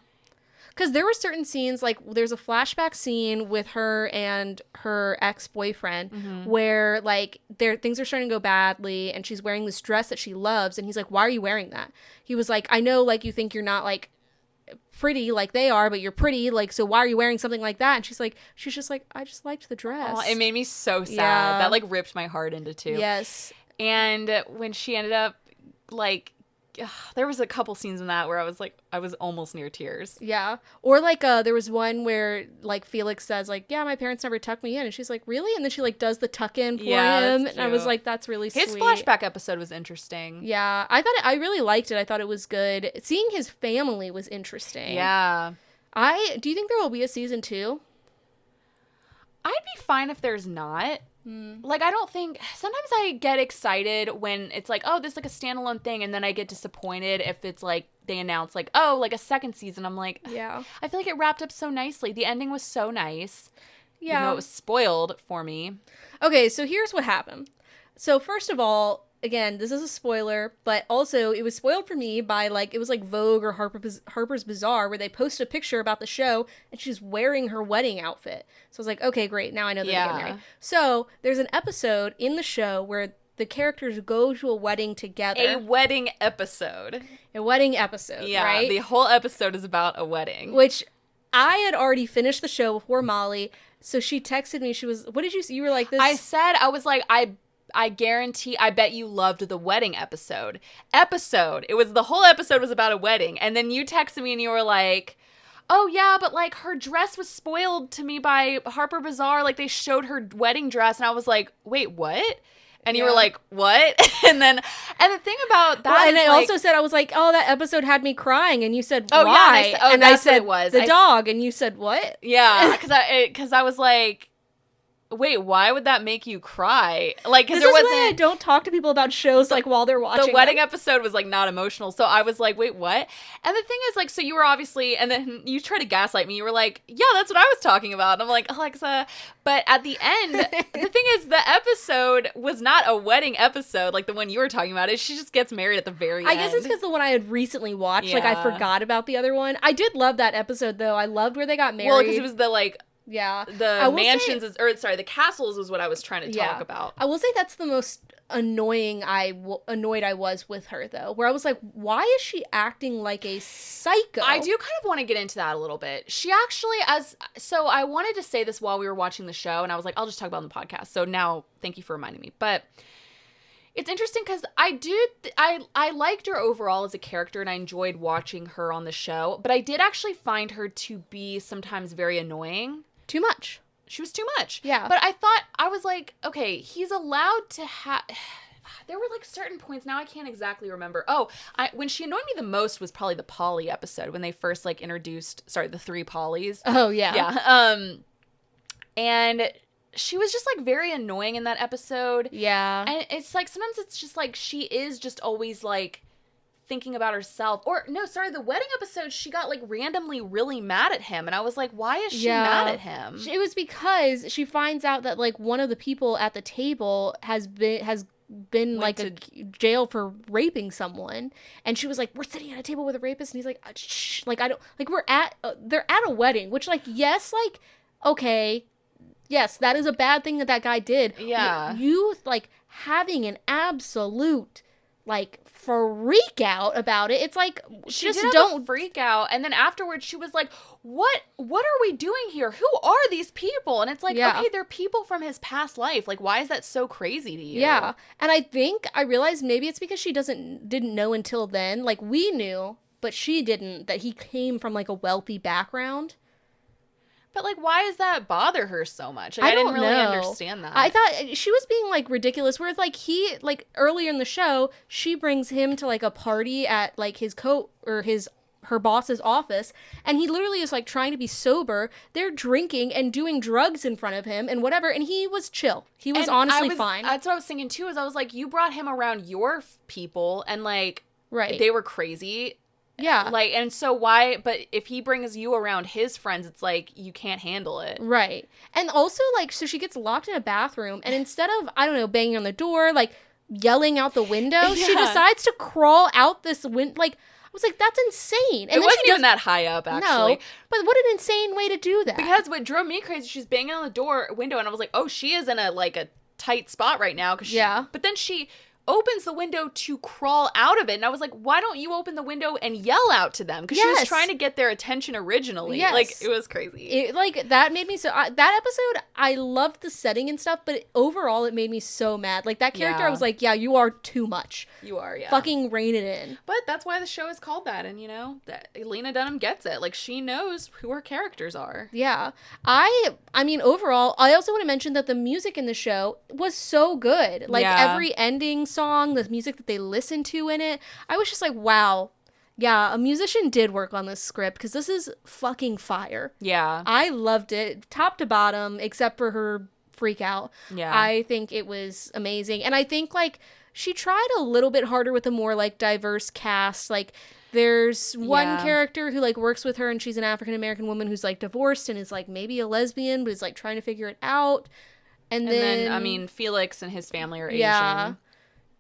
S2: Because there were certain scenes, like, there's a flashback scene with her and her ex-boyfriend where, like, things are starting to go badly, and she's wearing this dress that she loves, and he's like, why are you wearing that? He was like, I know, like, you think you're not, like, pretty like they are, but you're pretty, like, so why are you wearing something like that? And she's just like, I just liked the dress.
S1: It made me so sad. That like ripped my heart into two.
S2: Yes.
S1: And when she ended up like there was a couple scenes in that where I was almost near tears.
S2: Yeah. Or like there was one where like Felix says like, yeah, my parents never tucked me in, and she's like, really? And then she like does the tuck in for him, and I was like, that's really sweet.
S1: His flashback episode was interesting.
S2: Yeah, I really liked it. I thought it was good. Seeing his family was interesting.
S1: Yeah.
S2: Do you think there will be a season 2?
S1: I'd be fine if there's not. Like, I don't think, sometimes I get excited when it's like, oh, this is like a standalone thing, and then I get disappointed if it's like, they announce like, oh, like a second season. I'm like,
S2: yeah,
S1: I feel like it wrapped up so nicely. The ending was so nice.
S2: Yeah.
S1: Even though it was spoiled for me.
S2: Okay, so here's what happened. So first of all, again, this is a spoiler, but also it was spoiled for me by like, it was like Vogue or Harper's Bazaar where they posted a picture about the show and she's wearing her wedding outfit. So I was like, okay, great. Now I know they're getting married. So there's an episode in the show where the characters go to a wedding together.
S1: A wedding episode.
S2: Yeah, right?
S1: The whole episode is about a wedding.
S2: Which I had already finished the show before Molly. So she texted me. She was, what did you say? You were like this.
S1: I was like, I guarantee, I bet you loved the wedding episode. It was, the whole episode was about a wedding. And then you texted me and you were like, oh yeah, but like her dress was spoiled to me by Harper Bazaar. Like they showed her wedding dress. And I was like, wait, what? And you were like, what? and the thing about that
S2: well, and
S1: is
S2: I also said, I was like, oh, that episode had me crying. And you said,
S1: oh,
S2: why?
S1: Yeah. And I said,
S2: what it was. The dog. And you said, what?
S1: Yeah, because I was like, Wait, why would that make you cry? Like, because
S2: This
S1: there
S2: is why I
S1: wasn't.
S2: don't talk to people about shows like while they're watching
S1: The wedding
S2: them.
S1: episode was like not emotional, so I was like, wait, what? And the thing is, like, so you were obviously, and then you tried to gaslight me. You were like, yeah, that's what I was talking about. And I'm like, Alexa, but at the end, the thing is, the episode was not a wedding episode like the one you were talking about. She just gets married at the very end.
S2: I guess it's because the one I had recently watched, like I
S1: Yeah.
S2: forgot about the other one. I did love that episode though. I loved where they got married.
S1: Well, because it was the like.
S2: Yeah.
S1: The mansions the castles is what I was trying to talk about.
S2: I will say that's the most annoyed I was with her though, where I was like, why is she acting like a psycho?
S1: I do kind of want to get into that a little bit. She actually, so I wanted to say this while we were watching the show, and I was like, I'll just talk about it on the podcast. So now, thank you for reminding me. But it's interesting because I liked her overall as a character, and I enjoyed watching her on the show. But I did actually find her to be sometimes very annoying.
S2: Too much.
S1: She was too much.
S2: Yeah.
S1: But I was like, okay, he's allowed to have. There were like certain points. Now I can't exactly remember. Oh, when she annoyed me the most was probably the Polly episode when they first like introduced, the 3 Pollys.
S2: Oh yeah.
S1: Yeah. And she was just like very annoying in that episode.
S2: Yeah.
S1: And it's like sometimes it's just like she is just always like thinking about herself. Or no, sorry, the wedding episode, she got like randomly really mad at him, and I was like, why is she mad at him?
S2: It was because she finds out that like one of the people at the table has been like a jail for raping someone, and she was like, we're sitting at a table with a rapist, and he's like, shh, like I don't like they're at a wedding, which like yes, like okay, yes, that is a bad thing that guy did.
S1: Yeah.
S2: You like having an absolute like freak out about it. It's like
S1: She
S2: just
S1: did have
S2: don't
S1: a freak out, and then afterwards she was like, what are we doing here? Who are these people? And it's like, okay, they're people from his past life. Like, why is that so crazy to you?
S2: Yeah. And I think I realized maybe it's because she didn't know until then. Like we knew, but she didn't, that he came from like a wealthy background.
S1: But like, why does that bother her so much? Like, I didn't really understand that.
S2: I thought she was being like ridiculous. Whereas like earlier in the show, she brings him to like a party at like her boss's office, and he literally is like trying to be sober. They're drinking and doing drugs in front of him and whatever, and he was chill. He was honestly fine.
S1: That's what I was thinking too. Is I was like, you brought him around your people, and like,
S2: right,
S1: they were crazy.
S2: Yeah.
S1: Like, and so why, but if he brings you around his friends, it's like, you can't handle it.
S2: Right. And also, like, so she gets locked in a bathroom, and instead of, I don't know, banging on the door, like, yelling out the window, she decides to crawl out this window. Like, I was like, that's insane. And
S1: it wasn't even that high up, actually.
S2: No, but what an insane way to do that.
S1: Because what drove me crazy, she's banging on the window, and I was like, oh, she is in a tight spot right now. But then she opens the window to crawl out of it, and I was like, why don't you open the window and yell out to them? Because she was trying to get their attention originally. Like, it was crazy.
S2: That made me so that episode, I loved the setting and stuff, but overall it made me so mad. Like, that character, I was like, yeah, you are too much.
S1: You are.
S2: Fucking rein it in.
S1: But that's why the show is called that, and that Lena Dunham gets it. Like, she knows who her characters are.
S2: Yeah. I mean, overall, I also want to mention that the music in the show was so good. Like, every ending song, the music that they listened to in it, I was just like, wow, yeah, a musician did work on this script, because this is fucking fire.
S1: Yeah.
S2: I loved it, top to bottom, except for her freak out.
S1: Yeah.
S2: I think it was amazing. And I think, like, she tried a little bit harder with a more, like, diverse cast. Like, there's one character who, like, works with her, and she's an African-American woman who's, like, divorced and is, like, maybe a lesbian, but is, like, trying to figure it out. And then
S1: I mean, Felix and his family are Asian.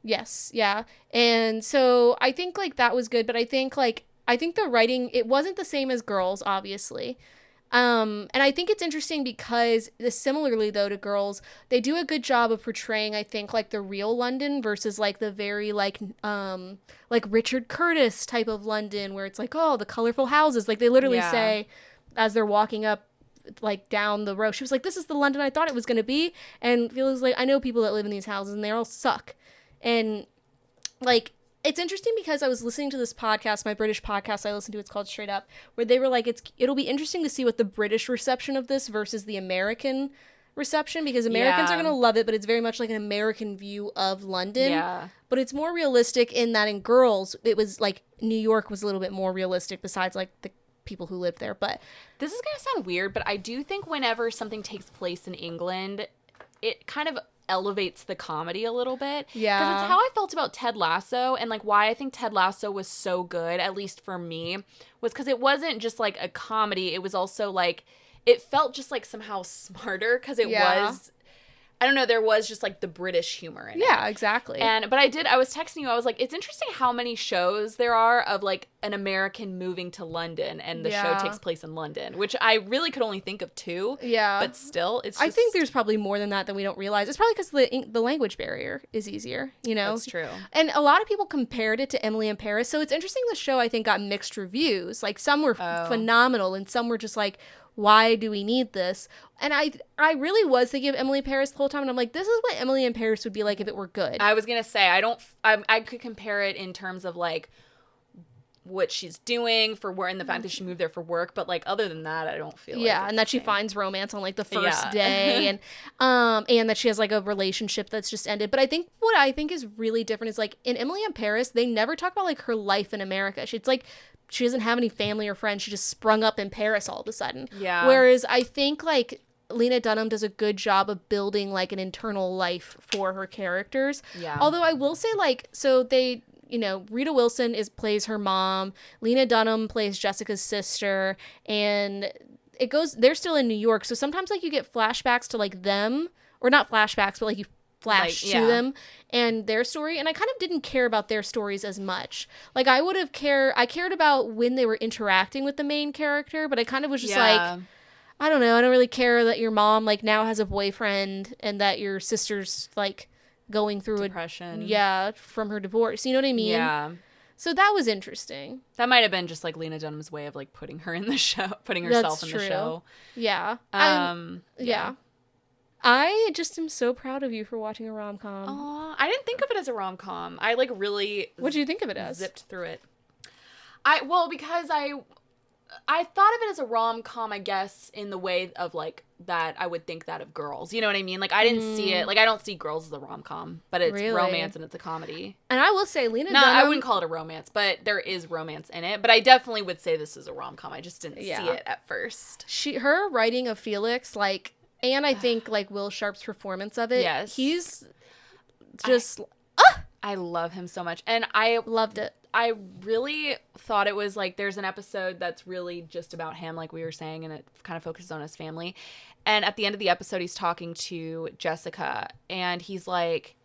S2: Yes, yeah. And so I think, like, that was good, but I think the writing, it wasn't the same as Girls, obviously. And I think it's interesting because, similarly, though, to Girls, they do a good job of portraying, I think, like, the real London versus, like, the very, like Richard Curtis type of London, where it's like, oh, the colorful houses. Like, they literally say, as they're walking up, like, down the road, she was like, this is the London I thought it was going to be. And Felix was like, I know people that live in these houses, and they all suck. And, like, it's interesting because I was listening to this podcast, my British podcast I listened to, it's called Straight Up, where they were like, it'll be interesting to see what the British reception of this versus the American reception, because Americans are going to love it, but it's very much like an American view of London.
S1: Yeah.
S2: But it's more realistic in that in Girls, it was, like, New York was a little bit more realistic besides, like, the people who lived there. But
S1: this is going to sound weird, but I do think whenever something takes place in England, it kind of elevates the comedy a little bit.
S2: Yeah.
S1: Because it's how I felt about Ted Lasso, and like why I think Ted Lasso was so good, at least for me, was because it wasn't just like a comedy. It was also like, it felt just like somehow smarter because it was, I don't know, there was just like the British humor in it.
S2: Yeah, exactly.
S1: But I was texting you, I was like, it's interesting how many shows there are of like an American moving to London and the show takes place in London, which I really could only think of 2.
S2: Yeah.
S1: But still, it's just...
S2: I think there's probably more than that we don't realize. It's probably because the language barrier is easier, you know?
S1: That's true.
S2: And a lot of people compared it to Emily in Paris. So it's interesting the show, I think, got mixed reviews. Like, some were phenomenal and some were just like, why do we need this? And I really was thinking of Emily in Paris the whole time, and I'm like, this is what Emily in Paris would be like if it were good.
S1: I was gonna say, I could compare it in terms of like what she's doing for work and the fact that she moved there for work, but like other than that, I don't feel like
S2: and that she finds romance on like the first day, and that she has like a relationship that's just ended. But I think what I think is really different is like in Emily in Paris, they never talk about like her life in America. It's like she doesn't have any family or friends. She just sprung up in Paris all of a sudden. Yeah. Whereas I think like Lena Dunham does a good job of building like an internal life for her characters. Yeah. Although I will say like, so they, you know, Rita Wilson plays her mom. Lena Dunham plays Jessica's sister, and they're still in New York. So sometimes like you get flashbacks to like them, or not flashbacks, but like you flash to them and their story, and I kind of didn't care about their stories as much. Like I cared about when they were interacting with the main character, but I kind of was just like, I don't know, I don't really care that your mom like now has a boyfriend and that your sister's like going through depression from her divorce, you know what I mean? Yeah. So that was interesting.
S1: That might have been just like Lena Dunham's way of like putting her in the show, putting herself in the show.
S2: Yeah. Yeah. I just am so proud of you for watching a rom-com.
S1: Aw, I didn't think of it as a rom-com. I like really...
S2: What did you think of it as?
S1: Zipped through it. Because I thought of it as a rom-com, I guess, in the way of like that I would think that of Girls. You know what I mean? Like I didn't see it. Like I don't see Girls as a rom-com, but it's romance and it's a comedy.
S2: And I will say Lena Dunham...
S1: No, I wouldn't call it a romance, but there is romance in it. But I definitely would say this is a rom-com. I just didn't see it at first.
S2: Her writing of Felix, like... And I think, like, Will Sharp's performance of it. Yes. He's just...
S1: I love him so much. And I...
S2: Loved it.
S1: I really thought it was, like, there's an episode that's really just about him, like we were saying, and it kind of focuses on his family. And at the end of the episode, he's talking to Jessica, and he's like...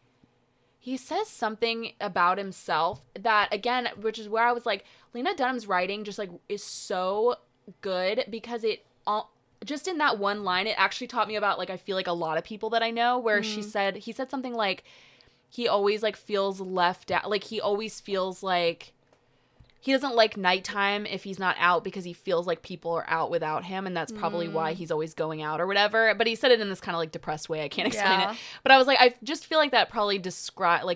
S1: He says something about himself that, again, which is where I was like, Lena Dunham's writing just, like, is so good because it... just in that one line, it actually taught me about, like, I feel like a lot of people that I know, where he said something like, he always, like, feels left out. Like, he always feels like he doesn't like nighttime if he's not out because he feels like people are out without him, and that's probably why he's always going out or whatever. But he said it in this kind of like depressed way. I can't explain it. But I was like, I just feel like that probably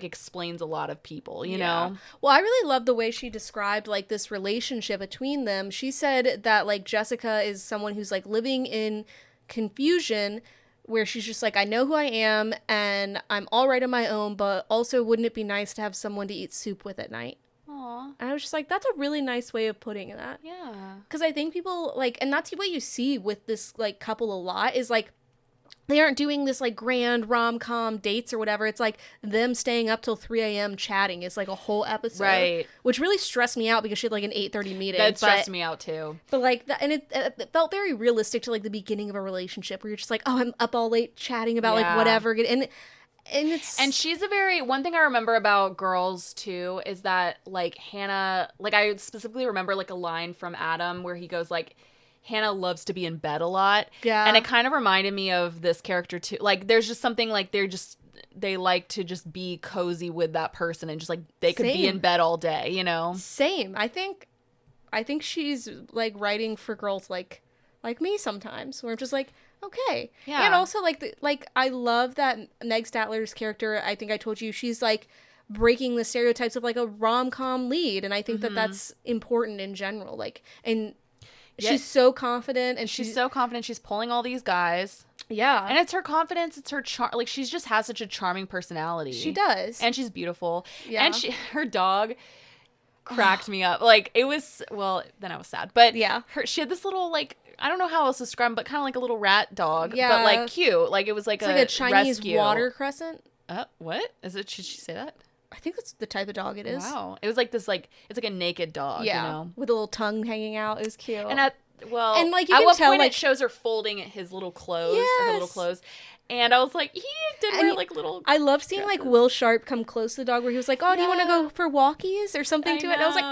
S1: explains a lot of people, you know?
S2: Well, I really love the way she described like this relationship between them. She said that like Jessica is someone who's like living in confusion, where she's just like, I know who I am and I'm all right on my own, but also wouldn't it be nice to have someone to eat soup with at night? Aww. And I was just like, that's a really nice way of putting that. Yeah. Because I think people, like, and that's what you see with this, like, couple a lot, is, like, they aren't doing this, like, grand rom-com dates or whatever. It's, like, them staying up till 3 a.m. chatting. It's, like, a whole episode. Right. Which really stressed me out because she had, like, an 8:30 meeting.
S1: That stressed me out, too.
S2: But, like, and it felt very realistic to, like, the beginning of a relationship where you're just like, oh, I'm up all late chatting about, like, whatever. And
S1: she's one thing I remember about Girls too is that like Hannah, like I specifically remember like a line from Adam where he goes like, Hannah loves to be in bed a lot. Yeah. And it kind of reminded me of this character too. Like there's just something like they like to just be cozy with that person and just like they could be in bed all day, you know?
S2: Same. I think she's like writing for girls like me sometimes, where I'm just like, okay. Yeah. And also, like I love that Meg Statler's character, I think I told you, she's, like, breaking the stereotypes of, like, a rom-com lead. And I think that that's important in general. Like, and she's so confident. And
S1: she's so confident. She's pulling all these guys.
S2: Yeah.
S1: And it's her confidence. It's her charm. Like, she just has such a charming personality.
S2: She does.
S1: And she's beautiful. Yeah. And her dog cracked me up. Like, it was, well, then I was sad. But she had this little, like, I don't know how else to describe him, but kind of like a little rat dog.
S2: Yeah.
S1: But like cute. Like it was like
S2: It's like a Chinese
S1: rescue.
S2: water crescent.
S1: What? Is it? Should she say that?
S2: I think that's the type of dog it is.
S1: Wow. It was like this, like, it's like a naked dog,
S2: Yeah.
S1: you know?
S2: With a little tongue hanging out. It was cute.
S1: And
S2: like, you
S1: at
S2: can
S1: one
S2: tell,
S1: point
S2: like,
S1: it shows her folding his little clothes, her little
S2: Yes.
S1: clothes. And I was like, he did wear like little
S2: I love seeing like
S1: dresses.
S2: Will Sharp come close to the dog where he was like, "Oh, do you want to go for walkies or something to it?" And I was like,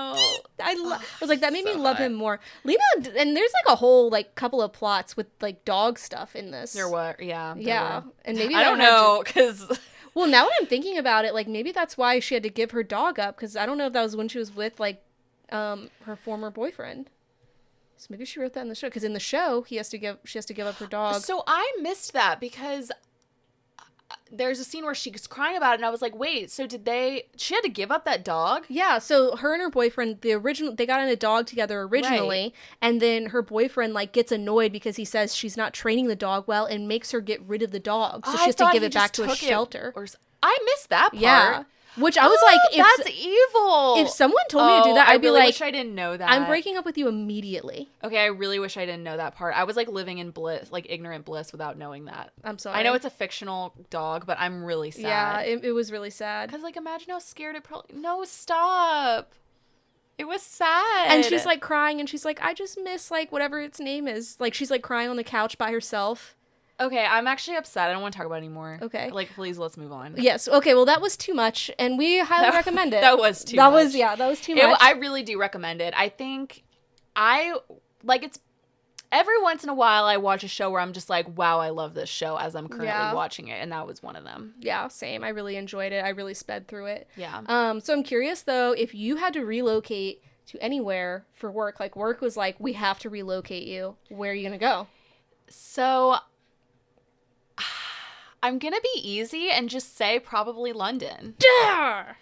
S2: I was like, that made me love him more. Lena, and there's like a whole like couple of plots with like dog stuff in this.
S1: There were, yeah.
S2: Yeah, and maybe
S1: I don't know, because...
S2: Well, now that I'm thinking about it, like maybe that's why she had to give her dog up, because I don't know if that was when she was with like her former boyfriend. So maybe she wrote that in the show, because in the show she has to give up her dog.
S1: So I missed that because there's a scene where she's crying about it, and I was like, wait, so she had to give up that dog?
S2: Yeah, so her and her boyfriend, they got in a dog together originally,
S1: Right.
S2: and then her boyfriend like gets annoyed because he says she's not training the dog well and makes her get rid of the dog. So she has to give it back to a shelter.
S1: I missed that part.
S2: Yeah. Which I was like,
S1: that's evil.
S2: If someone told me to do that, I'd be
S1: really
S2: like,
S1: wish I didn't know that.
S2: I'm breaking up with you immediately.
S1: Okay, I really wish I didn't know that part. I was like living in bliss, like ignorant bliss without knowing that.
S2: I'm sorry.
S1: I know it's a fictional dog, but I'm really sad.
S2: Yeah, it was really sad.
S1: Because like imagine how scared it probably... No, stop. It was sad.
S2: And she's like crying and she's like, I just miss like whatever its name is. Like she's like crying on the couch by herself.
S1: Okay, I'm actually upset. I don't want to talk about it anymore.
S2: Okay.
S1: Like, please, let's move on.
S2: Yes. Okay, well, that was too much, and we highly recommend it.
S1: That was too much.
S2: That was too much.
S1: I really do recommend it. I think it's every once in a while I watch a show where I'm just like, wow, I love this show as I'm currently watching it, and that was one of them.
S2: Yeah, same. I really enjoyed it. I really sped through it.
S1: Yeah.
S2: So I'm curious, though, if you had to relocate to anywhere for work, like work was like, we have to relocate you, where are you going to go?
S1: So... I'm going to be easy and just say probably London.
S2: Yeah!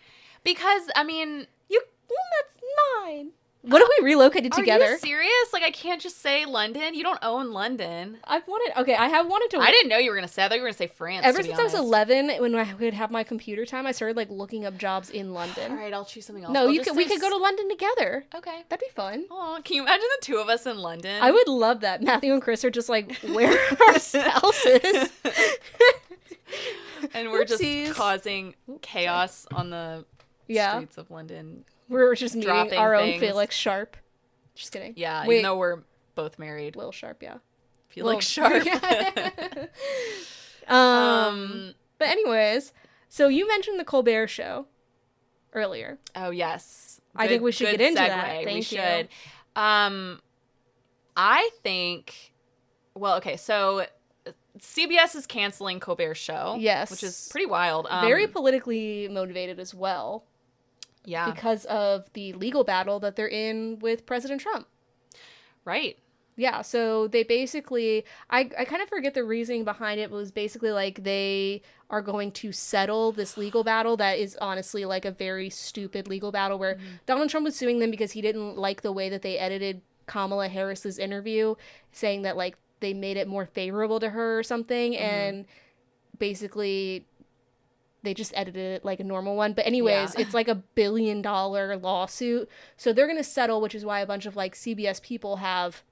S1: Because, I mean...
S2: That's mine. What if we relocated together?
S1: Are you serious? Like, I can't just say London? You don't own London.
S2: I have wanted to...
S1: I didn't know you were going to say that. I thought you were going to say France,
S2: Ever since I was 11, when I would have my computer time, I started, like, looking up jobs in London.
S1: All right, I'll choose something else.
S2: No, we could go to London together.
S1: Okay.
S2: That'd be fun.
S1: Oh, can you imagine the two of us in London?
S2: I would love that. Matthew and Chris are just like, where are our spouses?
S1: And we're
S2: Oopsies.
S1: just causing chaos on the streets of London.
S2: We're just meeting
S1: Dropping
S2: our own
S1: things.
S2: Felix Sharp. Just kidding.
S1: Yeah,
S2: Wait.
S1: even though we're both married.
S2: Will Sharp, yeah.
S1: Felix Sharp.
S2: But anyways, so you mentioned the Colbert Show earlier.
S1: Oh, yes.
S2: I think we should
S1: Good
S2: get into
S1: segue.
S2: that.
S1: We
S2: Thank you.
S1: should. I think... Well, okay, so... CBS is canceling Colbert Show.
S2: Yes.
S1: Which is pretty wild.
S2: Very politically motivated as well.
S1: Yeah.
S2: Because of the legal battle that they're in with President Trump.
S1: Right.
S2: Yeah, so they basically, I kind of forget the reasoning behind it, but it was basically like they are going to settle this legal battle that is honestly like a very stupid legal battle where Donald Trump was suing them because he didn't like the way that they edited Kamala Harris's interview, saying that like they made it more favorable to her or something, and basically they just edited it like a normal one. But anyways, it's like $1 billion lawsuit. So they're going to settle, which is why a bunch of like CBS people have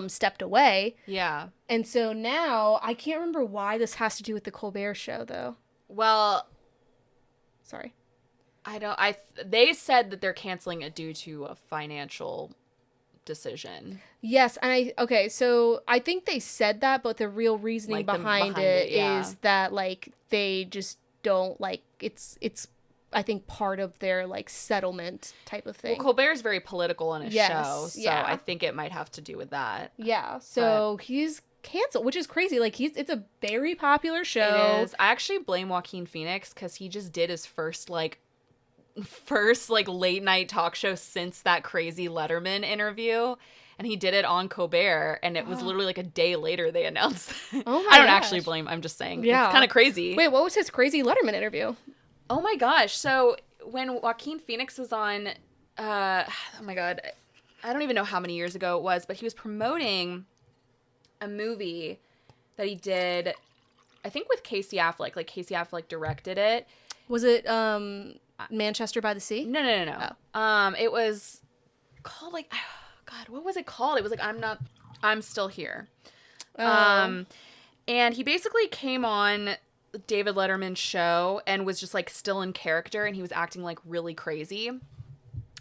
S2: stepped away.
S1: Yeah.
S2: And so now I can't remember why this has to do with the Colbert Show though.
S1: Well,
S2: Sorry.
S1: They said that they're canceling it due to a financial decision.
S2: Yes, and so I think they said that, but the real reasoning
S1: Like
S2: behind it is that like they just don't like it's I think part of their like settlement type of thing.
S1: Well, Colbert is very political in his show, so
S2: yeah.
S1: I think it might have to do with that.
S2: Yeah, so he's canceled, which is crazy. Like it's a very popular show.
S1: It is. I actually blame Joaquin Phoenix because he just did his first late night talk show since that crazy Letterman interview, and he did it on Colbert, and it was literally like a day later they announced it.
S2: Oh my
S1: I don't
S2: gosh.
S1: actually blame. I'm just saying.
S2: Yeah.
S1: It's kind of crazy.
S2: Wait, what was his crazy Letterman interview?
S1: Oh my gosh. So when Joaquin Phoenix was on, oh my God, I don't even know how many years ago it was, but he was promoting a movie that he did, I think with Casey Affleck. Like Casey Affleck directed it.
S2: Was it Manchester by the Sea?
S1: No. It was called like, God, what was it called? It was like, I'm not I'm still here.
S2: Um,
S1: And he basically came on David Letterman's show and was just like still in character, and he was acting like really crazy.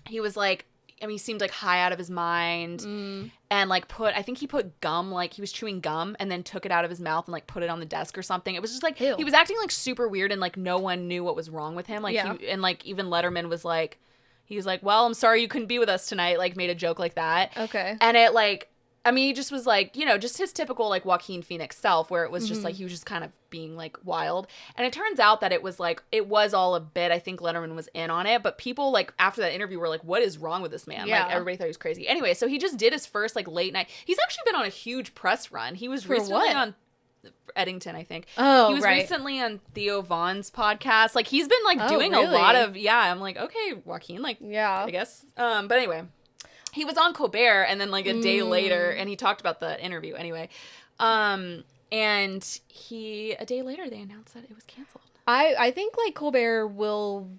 S1: He was like, I mean, he seemed like high out of his mind and like I think he put gum, like he was chewing gum and then took it out of his mouth and like put it on the desk or something. It was just like,
S2: Ew.
S1: he was acting like super weird and like no one knew what was wrong with him. Like, and like even Letterman was like, he was like, well, I'm sorry you couldn't be with us tonight. Like made a joke like that.
S2: Okay.
S1: And it like, I mean, he just was like, you know, just his typical like Joaquin Phoenix self, where it was just like he was just kind of being like wild. And it turns out that it was all a bit. I think Letterman was in on it, but people like after that interview were like, what is wrong with this man?
S2: Yeah.
S1: Like everybody thought he was crazy. Anyway, so he just did his first like late night. He's actually been on a huge press run. He was recently on Eddington, I think.
S2: Oh,
S1: he was
S2: right.
S1: recently on Theo Vaughn's podcast. Like he's been like doing
S2: really?
S1: a lot of I'm like, okay, Joaquin, like
S2: Yeah.
S1: I guess. But anyway. He was on Colbert, and then like a day later, and he talked about the interview anyway. And a day later, they announced that it was canceled.
S2: I think like Colbert will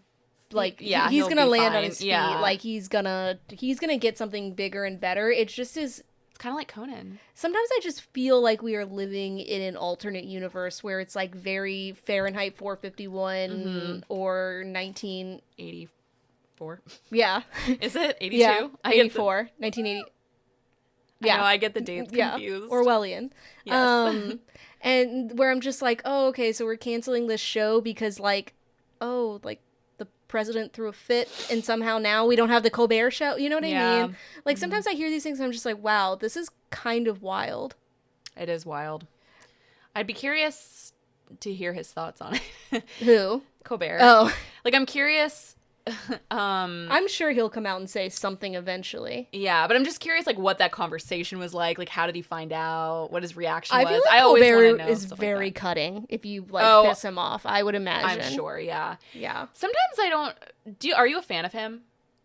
S2: like he's gonna land on his feet.
S1: Yeah.
S2: Like he's gonna get something bigger and better. It's just
S1: It's kind of like Conan.
S2: sometimes I just feel like we are living in an alternate universe where it's like very Fahrenheit 451 or 1984. Yeah.
S1: Is it 82?
S2: Yeah. 84. 1980.
S1: Yeah. I get the dates confused.
S2: Yeah. Orwellian.
S1: Yes.
S2: And where I'm just like, oh, okay, so we're canceling this show because like, oh, like the president threw a fit and somehow now we don't have the Colbert Show. You know what I mean? Like sometimes I hear these things and I'm just like, wow, this is kind of wild.
S1: It is wild. I'd be curious to hear his thoughts on it.
S2: Who?
S1: Colbert.
S2: Oh.
S1: Like I'm curious.
S2: I'm sure he'll come out and say something eventually.
S1: Yeah, but I'm just curious, like, what that conversation was like. Like, how did he find out? What his reaction
S2: I
S1: was?
S2: feel like
S1: I always want to know
S2: is
S1: stuff
S2: very
S1: like that.
S2: cutting if you like piss him off. I would imagine.
S1: I'm sure. Yeah.
S2: Yeah.
S1: Sometimes I don't. Are you a fan of him?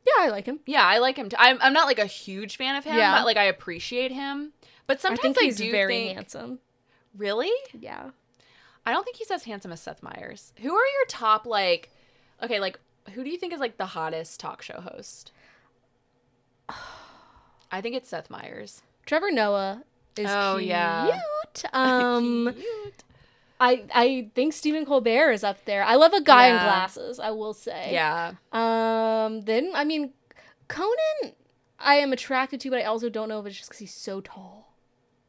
S2: Yeah, I like him.
S1: Yeah, I like him too. I'm not like a huge fan of him, but like I appreciate him. But sometimes
S2: I think he's
S1: do
S2: very
S1: think,
S2: handsome.
S1: Really?
S2: Yeah.
S1: I don't think he's as handsome as Seth Meyers. Who are your top like? Okay, like. Who do you think is, like, the hottest talk show host? I think it's Seth Meyers.
S2: Trevor Noah is cute.
S1: Yeah.
S2: Cute. I think Stephen Colbert is up there. I love a guy in glasses, I will say.
S1: Yeah.
S2: Then, I mean, Conan I am attracted to, but I also don't know if it's just because he's so tall.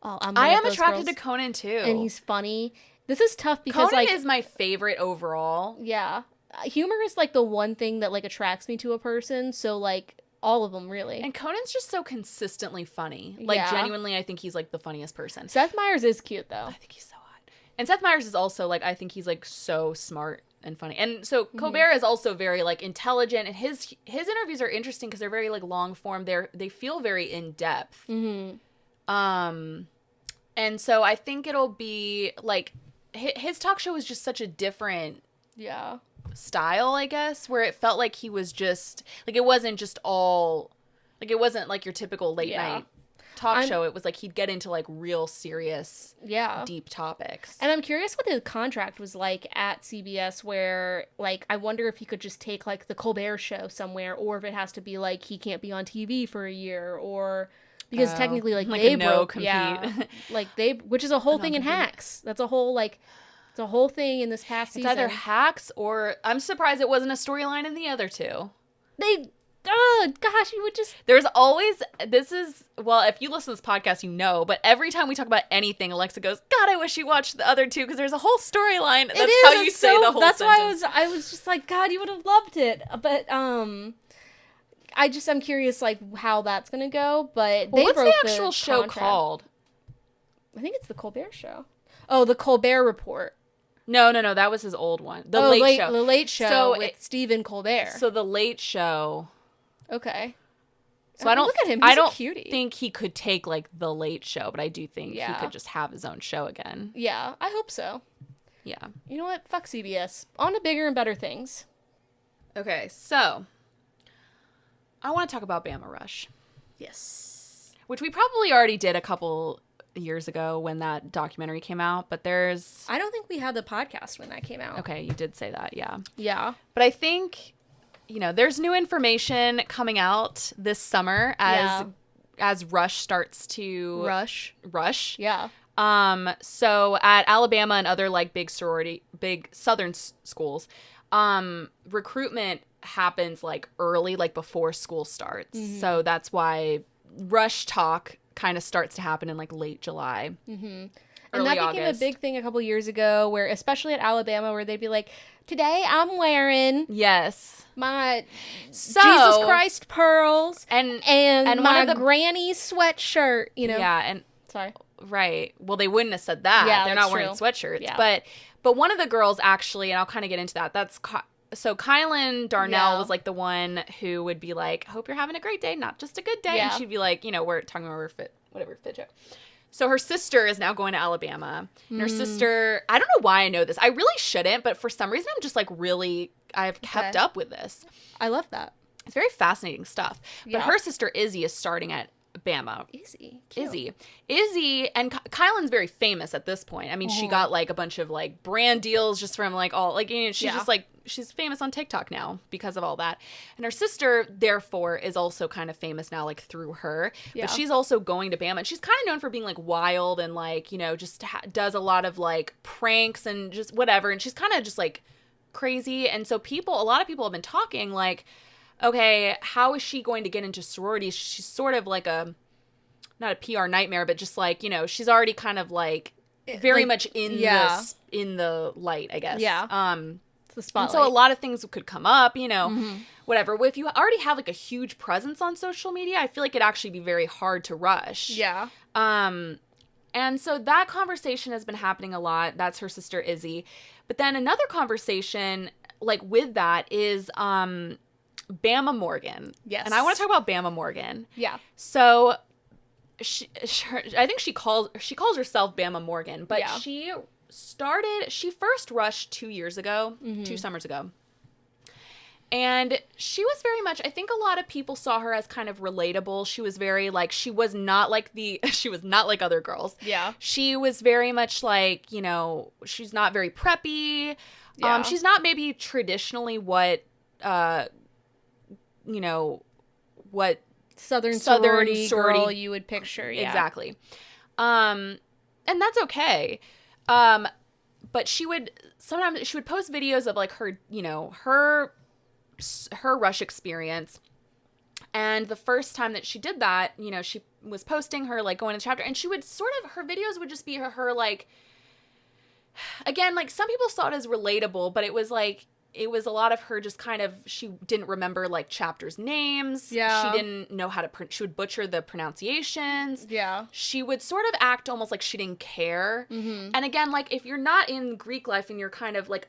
S2: Oh,
S1: I am attracted to Conan, too.
S2: And he's funny. This is tough because,
S1: Conan is my favorite overall.
S2: Yeah. Humor is, like, the one thing that, like, attracts me to a person, so, like, all of them, really.
S1: And Conan's just so consistently funny. Like, genuinely, I think he's, like, the funniest person.
S2: Seth Meyers is cute, though.
S1: I think he's so hot. And Seth Meyers is also, like, I think he's, like, so smart and funny. And so Colbert is also very, like, intelligent. And his interviews are interesting because they're very, like, long form. They feel very in-depth.
S2: Mm-hmm.
S1: And so I think it'll be, like, his talk show is just such a different...
S2: Yeah.
S1: style, I guess, where it felt like he was just like it wasn't just all like it wasn't like your typical late night talk show. It was like he'd get into like real serious deep topics.
S2: And I'm curious what the contract was like at CBS, where like I wonder if he could just take like the Colbert Show somewhere, or if it has to be like he can't be on TV for a year, or because technically like they broke like they, which is a whole thing in Hacks. That's a whole like it's a whole thing in this past season.
S1: It's either Hacks or I'm surprised it wasn't a storyline in the other two.
S2: Oh, gosh, you would just...
S1: There's always... This is... Well, if you listen to this podcast, you know. But every time we talk about anything, Alexa goes, God, I wish you watched the other two because there's a whole storyline. That's how you say the whole
S2: sentence.
S1: That's
S2: why I was just like, God, you would have loved it. But, I'm curious, like, how that's going to go. But they broke
S1: what's the actual show called?
S2: I think it's The Colbert Show. Oh, The Colbert Report.
S1: No. That was his old one. The Late Show.
S2: The Late Show with Stephen Colbert.
S1: So The Late Show.
S2: Okay.
S1: So I don't.
S2: Look at him. He's
S1: I don't
S2: a cutie.
S1: think he could take like The Late Show, but I do think he could just have his own show again.
S2: Yeah, I hope so.
S1: Yeah.
S2: You know what? Fuck CBS. On to bigger and better things.
S1: Okay, so I want to talk about Bama Rush.
S2: Yes.
S1: Which we probably already did a couple years ago when that documentary came out, but there's...
S2: I don't think we had the podcast when that came out.
S1: Okay, you did say that, yeah.
S2: Yeah.
S1: But I think, there's new information coming out this summer as as Rush starts to rush.
S2: Yeah.
S1: So at Alabama and other like big Southern schools, recruitment happens like early, like before school starts.
S2: Mm-hmm.
S1: So that's why Rush talk kind of starts to happen in like late July.
S2: Mm-hmm. And that became a big thing a couple years ago, where especially at Alabama, where they'd be like, today I'm wearing my Jesus Christ pearls and my granny sweatshirt, you know?
S1: Yeah, and
S2: sorry.
S1: Right. Well, they wouldn't have said that.
S2: Yeah,
S1: they're not wearing sweatshirts.
S2: Yeah.
S1: But one of the girls actually, and I'll kind of get into that. So Kylan Darnell was like the one who would be like, hope you're having a great day, not just a good day.
S2: Yeah.
S1: And she'd be like, we're talking about her fit joke. So her sister is now going to Alabama. And her sister, I don't know why I know this. I really shouldn't, but for some reason I'm just like I've kept up with this.
S2: I love that.
S1: It's very fascinating stuff.
S2: Yeah.
S1: But her sister Izzy is starting at Bama.
S2: Izzy,
S1: and Kylan's very famous at this point. I mean, she got like a bunch of like brand deals just from like all like, she's just like, she's famous on TikTok now because of all that. And her sister, therefore, is also kind of famous now, like through her. Yeah. But she's also going to Bama, and she's kind of known for being like wild and like, just does a lot of like pranks and just whatever. And she's kind of just like crazy. And so a lot of people have been talking like, okay, how is she going to get into sororities? She's sort of like not a PR nightmare, but just like, she's already kind of like very much in the light, I guess.
S2: Yeah. The spotlight.
S1: And so a lot of things could come up, whatever. Well, if you already have like a huge presence on social media, I feel like it'd actually be very hard to rush.
S2: Yeah.
S1: And so that conversation has been happening a lot. That's her sister Izzy. But then another conversation like with that is Bama Morgan.
S2: Yes.
S1: And I want to talk about Bama Morgan.
S2: Yeah.
S1: So I think she calls herself Bama Morgan, but she first rushed 2 years ago, 2 summers ago. And she was very much, I think a lot of people saw her as kind of relatable. She was very like, she was not like other girls.
S2: Yeah.
S1: She was very much like, she's not very preppy. Yeah. She's not maybe traditionally what
S2: Southern sorority girl you would picture. Yeah.
S1: Exactly. And that's okay. But sometimes she would post videos of like her, her rush experience. And the first time that she did that, she was posting her like going to chapter, and she would her videos would just be her like, again, like some people saw it as relatable, but it was a lot of her just kind of, she didn't remember like chapters' names.
S2: Yeah.
S1: She didn't know how to, she would butcher the pronunciations.
S2: Yeah.
S1: She would sort of act almost like she didn't care. Mm-hmm. And again, like if you're not in Greek life and you're kind of like,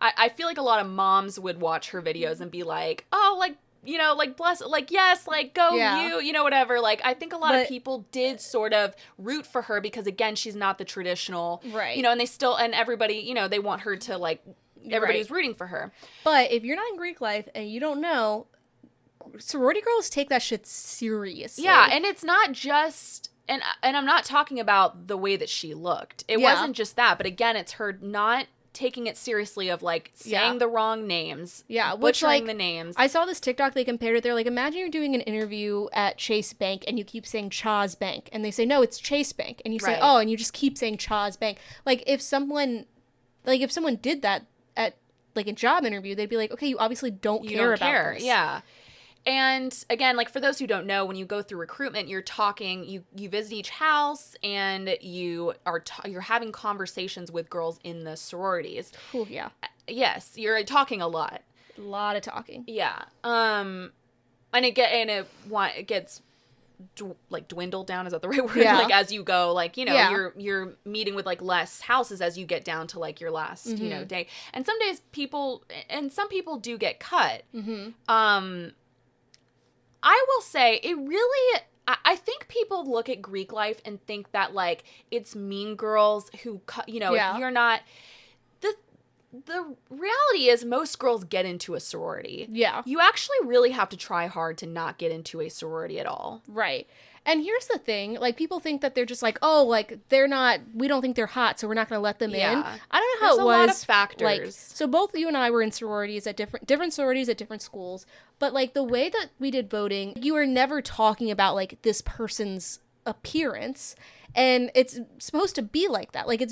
S1: I feel like a lot of moms would watch her videos and be like, oh, like, like bless, like, yes, like go you, whatever. Like, I think a lot of people did sort of root for her because again, she's not the traditional,
S2: right.
S1: And they still, and everybody, they want her to like, everybody's rooting for her.
S2: But if you're not in Greek life and you don't know, sorority girls take that shit seriously.
S1: Yeah, and it's not just, and I'm not talking about the way that she looked. It wasn't just that, but again, it's her not taking it seriously of like saying the wrong names.
S2: Yeah,
S1: butchering the names.
S2: I saw this TikTok, they compared it. They're like, imagine you're doing an interview at Chase Bank and you keep saying Chaz Bank. And they say, no, it's Chase Bank. And you say, oh, and you just keep saying Chaz Bank. Like if someone did that at like a job interview, they'd be like, okay, you obviously don't care about this.
S1: Yeah. And again, like for those who don't know, when you go through recruitment, you're talking, you visit each house and you're having conversations with girls in the sororities.
S2: Cool, yeah.
S1: Yes, you're talking a lot.
S2: A lot of talking.
S1: Yeah. And it gets like dwindled down, is that the right word?
S2: Yeah.
S1: Like as you go, like you're meeting with like less houses as you get down to like your last day. And some people do get cut. Mm-hmm. I will say it really, I think people look at Greek life and think that like it's mean girls who if you're not, the reality is most girls get into a sorority.
S2: Yeah.
S1: You actually really have to try hard to not get into a sorority at all.
S2: Right. And here's the thing, like, people think that they're just like, oh, like, we don't think they're hot, so we're not going to let them in. I don't know how
S1: There's
S2: it was.
S1: a lot of factors.
S2: Like, so both you and I were in sororities at different sororities at different schools, but, like, the way that we did voting, you were never talking about, like, this person's appearance, and it's supposed to be like that. Like, it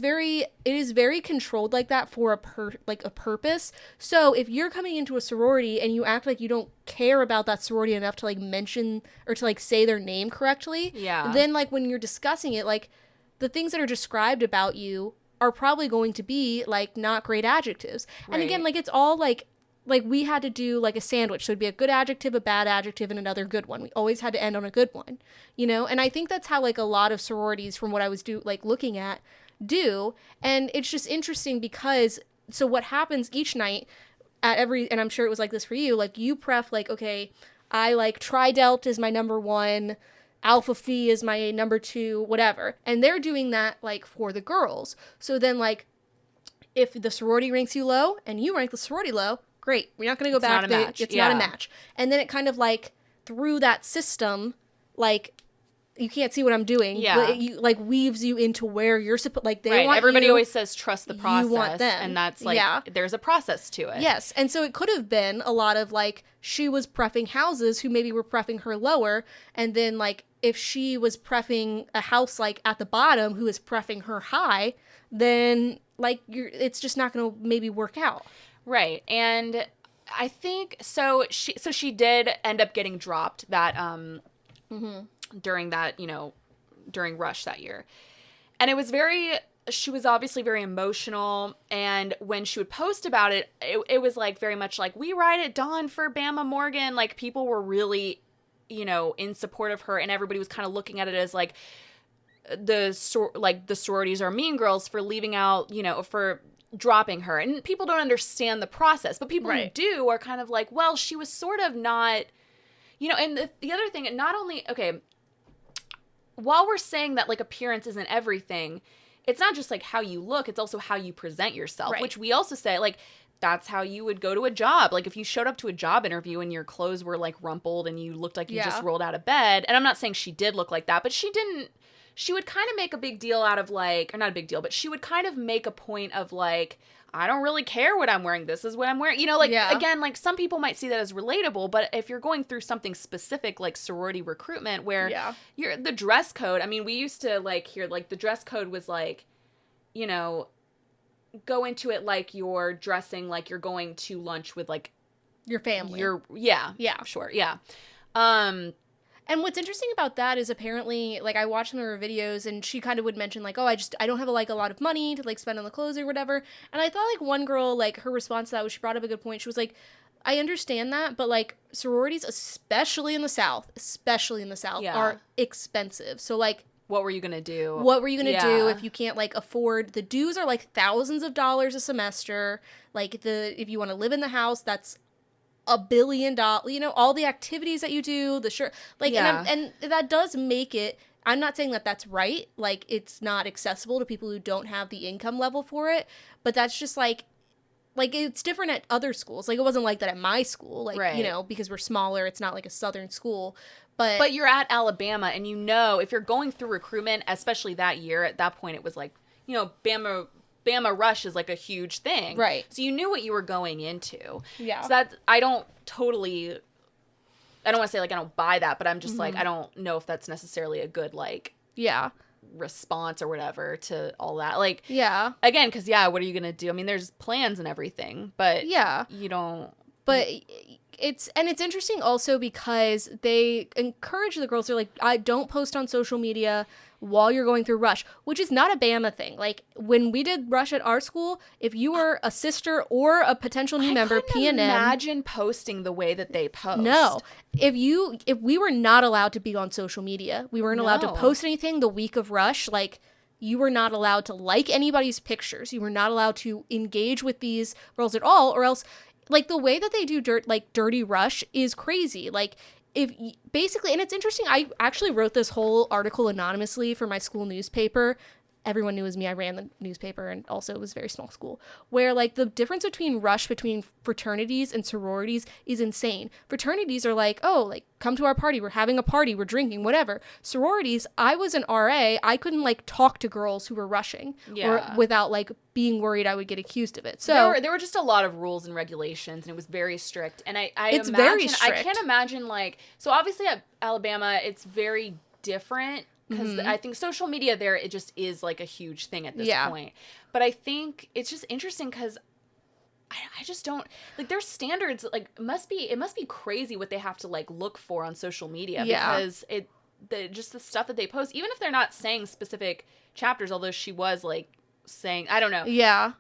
S2: is very controlled like that for a purpose. So if you're coming into a sorority and you act like you don't care about that sorority enough to, like, mention or to, like, say their name correctly, then, like, when you're discussing it, like, the things that are described about you are probably going to be, like, not great adjectives. Right. And again, like, it's all like we had to do, like, a sandwich. So it'd be a good adjective, a bad adjective, and another good one. We always had to end on a good one, you know? And I think that's how, like, a lot of sororities, from what I was looking at, do. And it's just interesting because, so what happens each night and I'm sure it was like this for you, like, you pref, like, okay, I, like, Tri-Delt is my number 1, Alpha Phi is my number 2, whatever. And they're doing that, like, for the girls. So then, like, if the sorority ranks you low and you rank the sorority low, great. We're not going to go back. It's not a match. And then it kind of, like, through that system, like, you can't see what I'm doing. Yeah. But it, like, weaves you into where you're supposed, like, they want
S1: Everybody
S2: you,
S1: always says trust the process.
S2: You want them.
S1: And that's, like, there's a process to it.
S2: Yes. And so it could have been a lot of, like, she was preffing houses who maybe were preffing her lower. And then, like, if she was preffing a house, like, at the bottom who is preffing her high, then, like, it's just not going to maybe work out.
S1: Right. And I think she did end up getting dropped that during that, you know, during Rush that year. And it was she was obviously very emotional, and when she would post about it, it was, like, very much like, we ride at dawn for Bama Morgan. Like, people were really, you know, in support of her, and everybody was kind of looking at it as, like, the sororities are mean girls for leaving out, you know, for dropping her. And people don't understand the process, but people who do are kind of like, well, she was sort of not, you know. And the other thing, not only, okay, while we're saying that, like, appearance isn't everything, it's not just, like, how you look, it's also how you present yourself, which we also say, like, that's how you would go to a job. Like, if you showed up to a job interview and your clothes were, like, rumpled and you looked like you just rolled out of bed, and I'm not saying she did look like that, but she would kind of make a big deal out of, like, or not a big deal, but she would kind of make a point of, like, I don't really care what I'm wearing. This is what I'm wearing. You know, like, again, like, some people might see that as relatable, but if you're going through something specific, like sorority recruitment, where the dress code, I mean, we used to, like, hear, like, the dress code was, like, you know, go into it like you're dressing like you're going to lunch with, like,
S2: your family.
S1: Sure.
S2: And what's interesting about that is, apparently, like, I watched some of her videos, and she kind of would mention, like, oh, I don't have, like, a lot of money to, like, spend on the clothes or whatever. And I thought, like, one girl, like, her response to that was, she brought up a good point. She was like, I understand that, but, like, sororities, especially in the South, are expensive. So, like,
S1: what were you going to do?
S2: Do if you can't, like, afford? The dues are, like, thousands of dollars a semester. Like, if you want to live in the house, that's $1 billion, you know, all the activities that you do, the shirt, like, and that does make it, I'm not saying that that's right, like, it's not accessible to people who don't have the income level for it, but that's just, like, it's different at other schools. Like, it wasn't like that at my school, like, you know, because we're smaller, it's not like a southern school, but
S1: you're at Alabama, and, you know, if you're going through recruitment, especially that year, at that point, it was like, you know, Bama Rush is, like, a huge thing.
S2: Right.
S1: So you knew what you were going into.
S2: Yeah.
S1: So that, I don't want to say, like, I don't buy that, but I'm just, like, I don't know if that's necessarily a good, like, response or whatever to all that. Like, again, because, what are you going to do? I mean, there's plans and everything, but you don't.
S2: But it's interesting also because they encourage the girls, they're like, I don't post on social media while you're going through Rush, which is not a Bama thing. Like, when we did Rush at our school, if you were a sister or a potential new member, P&M,
S1: imagine posting the way that they post.
S2: No. If we were not allowed to be on social media, we weren't allowed to post anything the week of Rush, like, you were not allowed to like anybody's pictures. You were not allowed to engage with these girls at all, or else, like, the way that they do Dirty Rush is crazy. Like, basically, and it's interesting, I actually wrote this whole article anonymously for my school newspaper everyone knew it was me. I ran the newspaper, and also it was a very small school, where like the difference between rush between fraternities and sororities is insane. Fraternities are like, oh, like come to our party, we're having a party, we're drinking, whatever. Sororities, I was an RA, I couldn't like talk to girls who were rushing or without like being worried I would get accused of it. So
S1: there were just a lot of rules and regulations, and it was very strict. And
S2: it's very strict.
S1: I can't imagine like, so obviously at Alabama it's very different, because I think social media there, it just is like a huge thing at this point. But I think it's just interesting because I just don't like their standards. Like it must be crazy what they have to like look for on social media, because just the stuff that they post, even if they're not saying specific chapters, although she was like saying, I don't know.
S2: Yeah.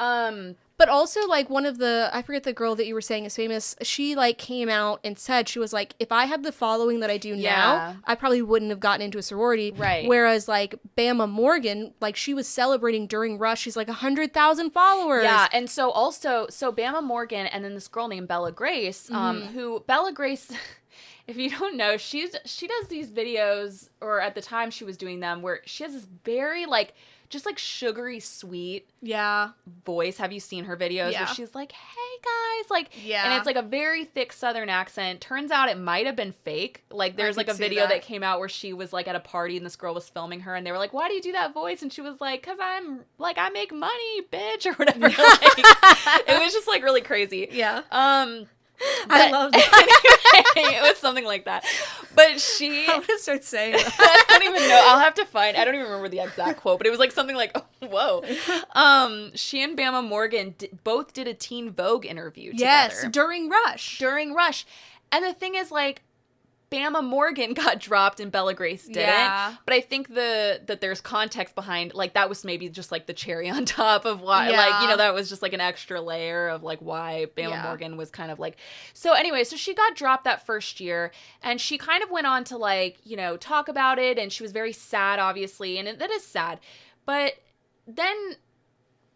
S2: But also, like, one of the, I forget the girl that you were saying is famous, she, like, came out and said, she was like, if I had the following that I do now, I probably wouldn't have gotten into a sorority.
S1: Right.
S2: Whereas, like, Bama Morgan, like, she was celebrating during Rush. She's, like, 100,000 followers.
S1: Yeah, and so also, Bama Morgan and then this girl named Bella Grace, who, Bella Grace... If you don't know, she does these videos, or at the time she was doing them, where she has this very, like, just, like, sugary sweet voice. Have you seen her videos? Where she's like, hey, guys. Like, and it's, like, a very thick Southern accent. Turns out it might have been fake. Like, there's, like, a video that came out where she was, like, at a party, and this girl was filming her, and they were like, why do you do that voice? And she was like, because I'm, like, I make money, bitch, or whatever. Like, it was just, like, really crazy.
S2: Yeah.
S1: I love that. Anyway, it was something like that. But she...
S2: I'm going to start saying that.
S1: I don't even know. I'll have to find... I don't even remember the exact quote, but it was like something like, oh, whoa. She and Bama Morgan both did a Teen Vogue interview together.
S2: Yes, during Rush.
S1: And the thing is, like, Bama Morgan got dropped and Bella Grace didn't.
S2: Yeah.
S1: But I think that there's context behind, like, that was maybe just, like, the cherry on top of why, like, you know, that was just, like, an extra layer of, like, why Bama Morgan was kind of, like... So, anyway, so she got dropped that first year, and she kind of went on to, like, you know, talk about it, and she was very sad, obviously, and that is sad. But then...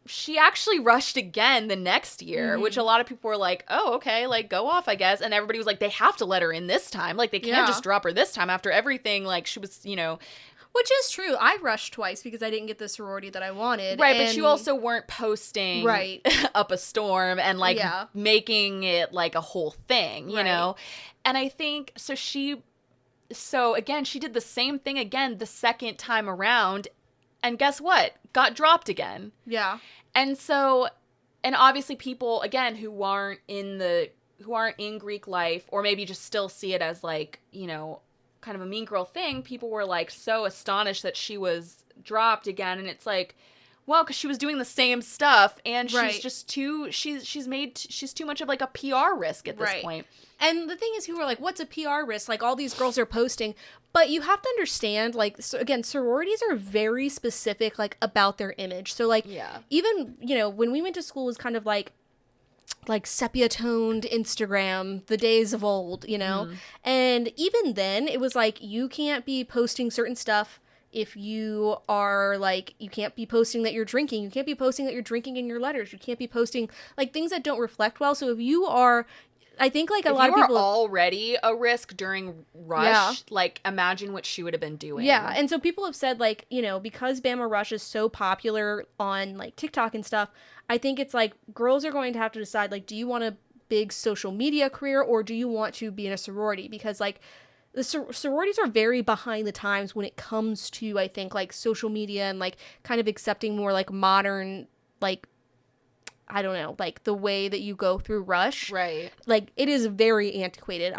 S1: she actually rushed again the next year, which a lot of people were like, oh, okay, like, go off, I guess. And everybody was like, they have to let her in this time. Like, they can't just drop her this time after everything. Like, she was, you know.
S2: Which is true. I rushed twice because I didn't get the sorority that I wanted.
S1: Right, but you also weren't posting up a storm and, like, making it, like, a whole thing, you know? And I think, so again, she did the same thing again the second time around. And guess what? Got dropped again.
S2: Yeah.
S1: And so, and obviously people, again, who aren't in Greek life, or maybe just still see it as, like, you know, kind of a mean girl thing, people were, like, so astonished that she was dropped again. And it's like, well, because she was doing the same stuff, and she's just she's too much of, like, a PR risk at this point.
S2: And the thing is, people are like, what's a PR risk? Like, all these girls are posting. But you have to understand, like, so again, sororities are very specific, like, about their image. So, like, even, you know, when we went to school, it was kind of like sepia-toned Instagram, the days of old, you know? And even then, it was like, you can't be posting certain stuff if you are, like, you can't be posting that you're drinking. You can't be posting that you're drinking in your letters. You can't be posting, like, things that don't reflect well. So if you are... I think, like, a lot of people...
S1: If you were already a risk during Rush, like, imagine what she would have been doing.
S2: Yeah, and so people have said, like, you know, because Bama Rush is so popular on, like, TikTok and stuff, I think it's, like, girls are going to have to decide, like, do you want a big social media career, or do you want to be in a sorority? Because, like, the sororities are very behind the times when it comes to, I think, like, social media and, like, kind of accepting more, like, modern, like... I don't know, like, the way that you go through Rush.
S1: Right.
S2: Like, it is very antiquated.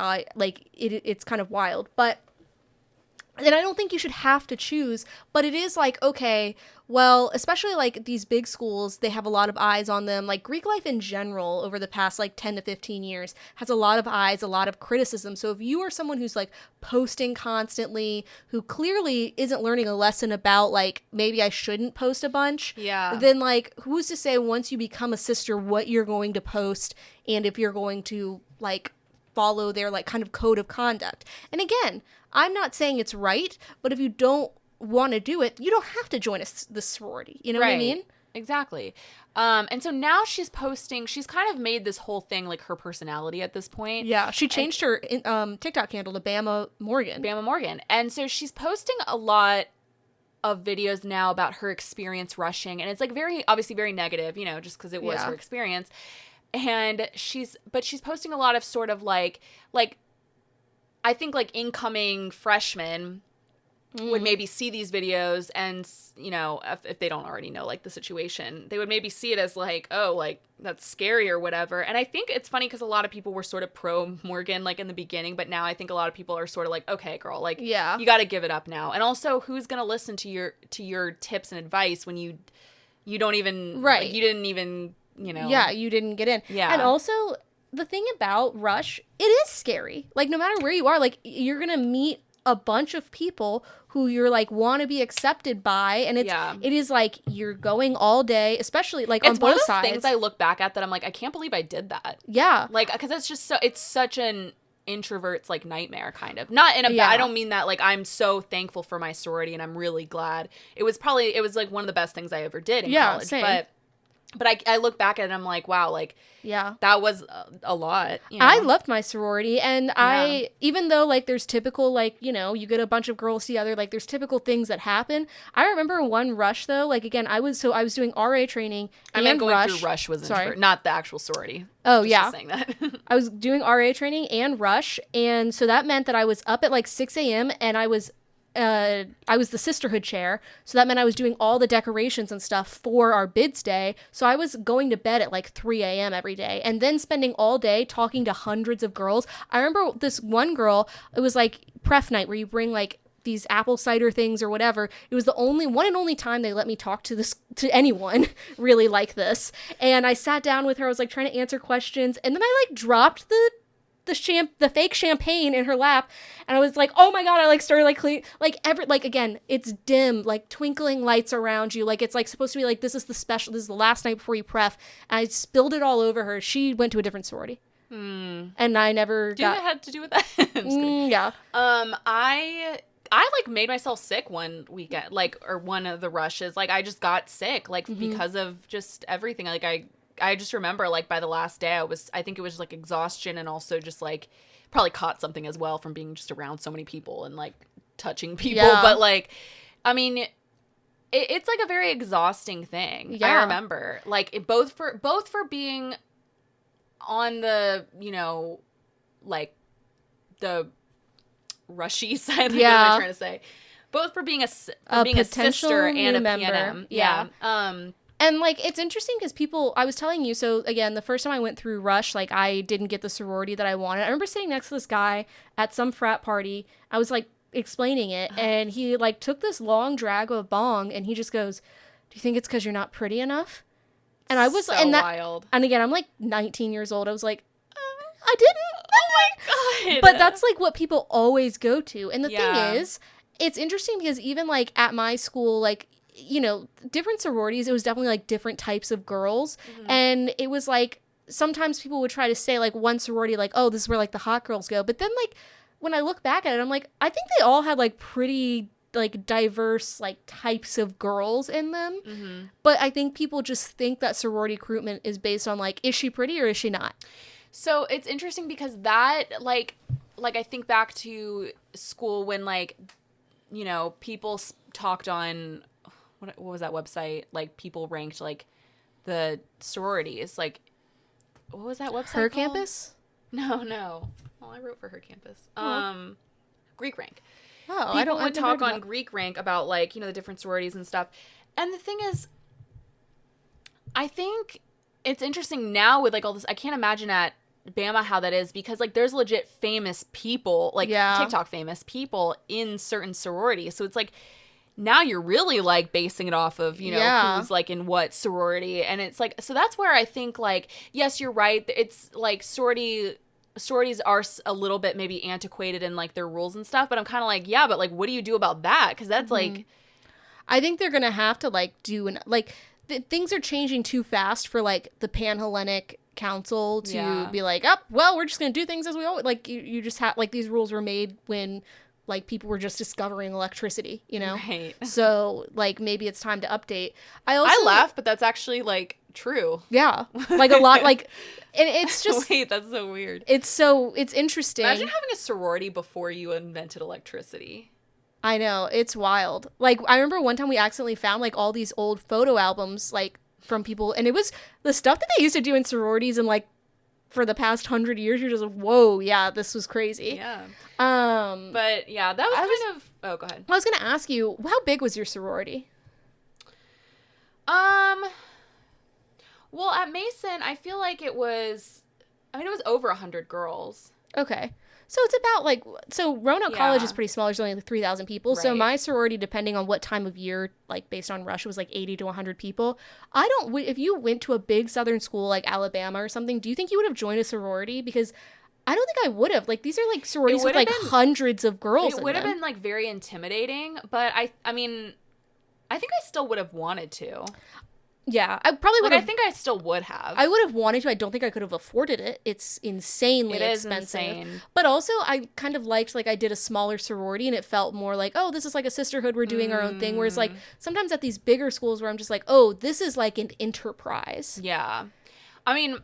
S2: It's kind of wild. But, and I don't think you should have to choose, but it is like, okay, well, especially, like, these big schools, they have a lot of eyes on them. Like, Greek life in general, over the past, like, 10 to 15 years, has a lot of eyes, a lot of criticism. So if you are someone who's, like, posting constantly, who clearly isn't learning a lesson about, like, maybe I shouldn't post a bunch, then, like, who's to say once you become a sister what you're going to post, and if you're going to, like, follow their, like, kind of code of conduct. And again, I'm not saying it's right, but if you don't want to do it, you don't have to join the sorority. You know what I mean?
S1: Exactly. And so now she's kind of made this whole thing, like, her personality at this point.
S2: Yeah, she changed her TikTok handle to Bama Morgan.
S1: And so she's posting a lot of videos now about her experience rushing, and it's like obviously very negative, just because it was her experience. And she's posting a lot of sort of like I think like incoming freshmen would maybe see these videos and, if they don't already know like the situation, they would maybe see it as like, oh, like that's scary or whatever. And I think it's funny because a lot of people were sort of pro Morgan like in the beginning, but now I think a lot of people are sort of like, okay, girl, like you got to give it up now. And also, who's going to listen to your tips and advice when you don't even like, you didn't even,
S2: you didn't get in. And also, the thing about Rush, it is scary. Like, no matter where you are, like, you're going to meet a bunch of people who you're like want to be accepted by, and it is like you're going all day, especially like on both sides. It's one of those
S1: things I look back at that I'm like, I can't believe I did that. Like, because it's such an introvert's like nightmare, kind of. Not in a bad, I don't mean that, like, I'm so thankful for my sorority and I'm really glad. It was like one of the best things I ever did in college.
S2: Same.
S1: But I look back at it and I'm like, wow, like, that was a lot.
S2: I loved my sorority, and I, even though, like, there's typical, like, you get a bunch of girls together, like, there's typical things that happen. I remember one Rush, though, like, again, I was doing RA training and
S1: meant going
S2: Rush.
S1: through Rush was not the actual sorority.
S2: Oh,
S1: just saying that.
S2: I was doing RA training and Rush, and so that meant that I was up at, like, 6 a.m., and I was the sisterhood chair, so that meant I was doing all the decorations and stuff for our bids day. So I was going to bed at like 3 a.m. every day, and then spending all day talking to hundreds of girls. I remember this one girl, it was like pref night where you bring like these apple cider things or whatever. It was the one and only time they let me talk to anyone really like this. And I sat down with her, I was like trying to answer questions, and then I like dropped the fake champagne in her lap, and I was like, oh my god, I like started like clean, like again, it's dim, like twinkling lights around you, like it's like supposed to be like this is the last night before you pref, and I spilled it all over her. She went to a different sorority. And I never
S1: Do you think it had to do with that?
S2: Yeah.
S1: I like made myself sick one weekend, like, or one of the rushes, like I just got sick, like because of just everything. Like I just remember, like, by the last day, I think it was just, like, exhaustion, and also just, like, probably caught something as well from being just around so many people and, like, touching people. Yeah. But, like, I mean, it's, like, a very exhausting thing. Yeah. I remember. Like, both for being on the, like, the rushy side, like, what am I trying to say? Both for being a sister and a
S2: member.
S1: PNM.
S2: Yeah. And, like, it's interesting because I was telling you, so, again, the first time I went through Rush, like, I didn't get the sorority that I wanted. I remember sitting next to this guy at some frat party. I was, like, explaining it, and he, like, took this long drag of a bong, and he just goes, do you think it's because you're not pretty enough? And I was,
S1: so wild.
S2: And, again, I'm, like, 19 years old. I was like, I didn't.
S1: Oh, my God.
S2: But that's, like, what people always go to. And the thing is, it's interesting because even, like, at my school, like, different sororities, it was definitely like different types of girls. And it was like sometimes people would try to say like one sorority, like, oh, this is where like the hot girls go. But then like when I look back at it, I'm like, I think they all had like pretty like diverse like types of girls in them. But I think people just think that sorority recruitment is based on like, is she pretty or is she not?
S1: So it's interesting because that like I think back to school when like, people talked on what was that website? Like, people ranked, like, the sororities. Like, what was that website
S2: Her
S1: called?
S2: Campus?
S1: No. Well, I wrote for Her Campus. Greek Rank.
S2: Oh,
S1: People would talk on Greek Rank about, like, the different sororities and stuff. And the thing is, I think it's interesting now with, like, all this. I can't imagine at Bama how that is because, like, there's legit famous people, like, TikTok famous people in certain sororities. So it's, like, now you're really like basing it off of, who's like in what sorority. And it's like, so that's where I think like, yes, you're right. It's like sororities are a little bit maybe antiquated in like their rules and stuff, but I'm kind of like, yeah, but like, what do you do about that? Cause that's like,
S2: I think they're going to have to like things are changing too fast for like the Pan-Hellenic Council to be like, oh, well, we're just going to do things as we always, like you just have like these rules were made when like people were just discovering electricity, Right. So like maybe it's time to update. I
S1: laugh, but that's actually like true.
S2: Yeah. Like a lot like and it's just
S1: wait, that's so weird.
S2: It's interesting.
S1: Imagine having a sorority before you invented electricity.
S2: I know, it's wild. Like, I remember one time we accidentally found like all these old photo albums like from people, and it was the stuff that they used to do in sororities and like for the past 100 years. You're just like, whoa, yeah, this was crazy.
S1: Yeah.
S2: Um,
S1: But yeah, that was kind of. Oh, go ahead.
S2: I was gonna ask you, how big was your sorority?
S1: Well, at Mason, I feel like it was. I mean, it was over 100 girls.
S2: Okay. So it's about like, so Roanoke College is
S1: Yeah.
S2: pretty small. There's only like 3,000 people. So
S1: Right.
S2: my sorority, depending on what time of year, like based on Rush, was like 80 to 100 people. If you went to a big Southern school like Alabama or something, do you think you would have joined a sorority? Because I don't think I would have. Like, these are like sororities with like hundreds of girls in
S1: It would have
S2: them.
S1: been like very intimidating, but I mean, I think I still would have wanted to.
S2: Yeah, I probably would
S1: Like,
S2: have.
S1: I think I still would have.
S2: I would have wanted to. I don't think I could have afforded it. It's insanely
S1: It is
S2: expensive.
S1: insane.
S2: But also, I kind of liked, like, I did a smaller sorority and it felt more like, oh, this is like a sisterhood. We're doing our own thing. Whereas, like, sometimes at these bigger schools where I'm just like, oh, this is like an enterprise.
S1: Yeah. I mean,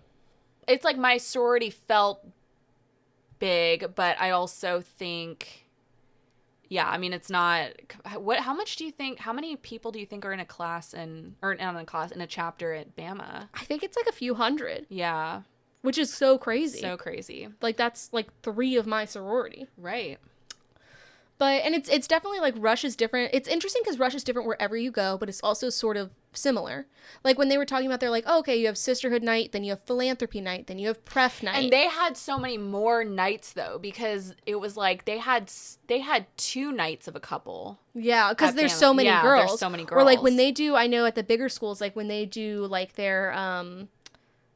S1: it's like my sorority felt big, but I also think, yeah, I mean, it's not, how many people do you think are in a class in a chapter at Bama?
S2: I think it's like a few hundred,
S1: Yeah.
S2: which is so crazy.
S1: So crazy.
S2: Like, that's like 3 of my sorority.
S1: Right.
S2: But, and it's definitely like Rush is different. It's interesting because Rush is different wherever you go, but it's also sort of similar. Like when they were talking about, they're like, oh, okay, you have sisterhood night, then you have philanthropy night, then you have pref night.
S1: And they had so many more nights though, because it was like they had 2 nights of a couple.
S2: Yeah, because
S1: at
S2: there's
S1: Bama.
S2: so many
S1: Yeah,
S2: girls.
S1: there's so many
S2: Or like
S1: girls.
S2: when they do, I know at the bigger schools, like when they do like their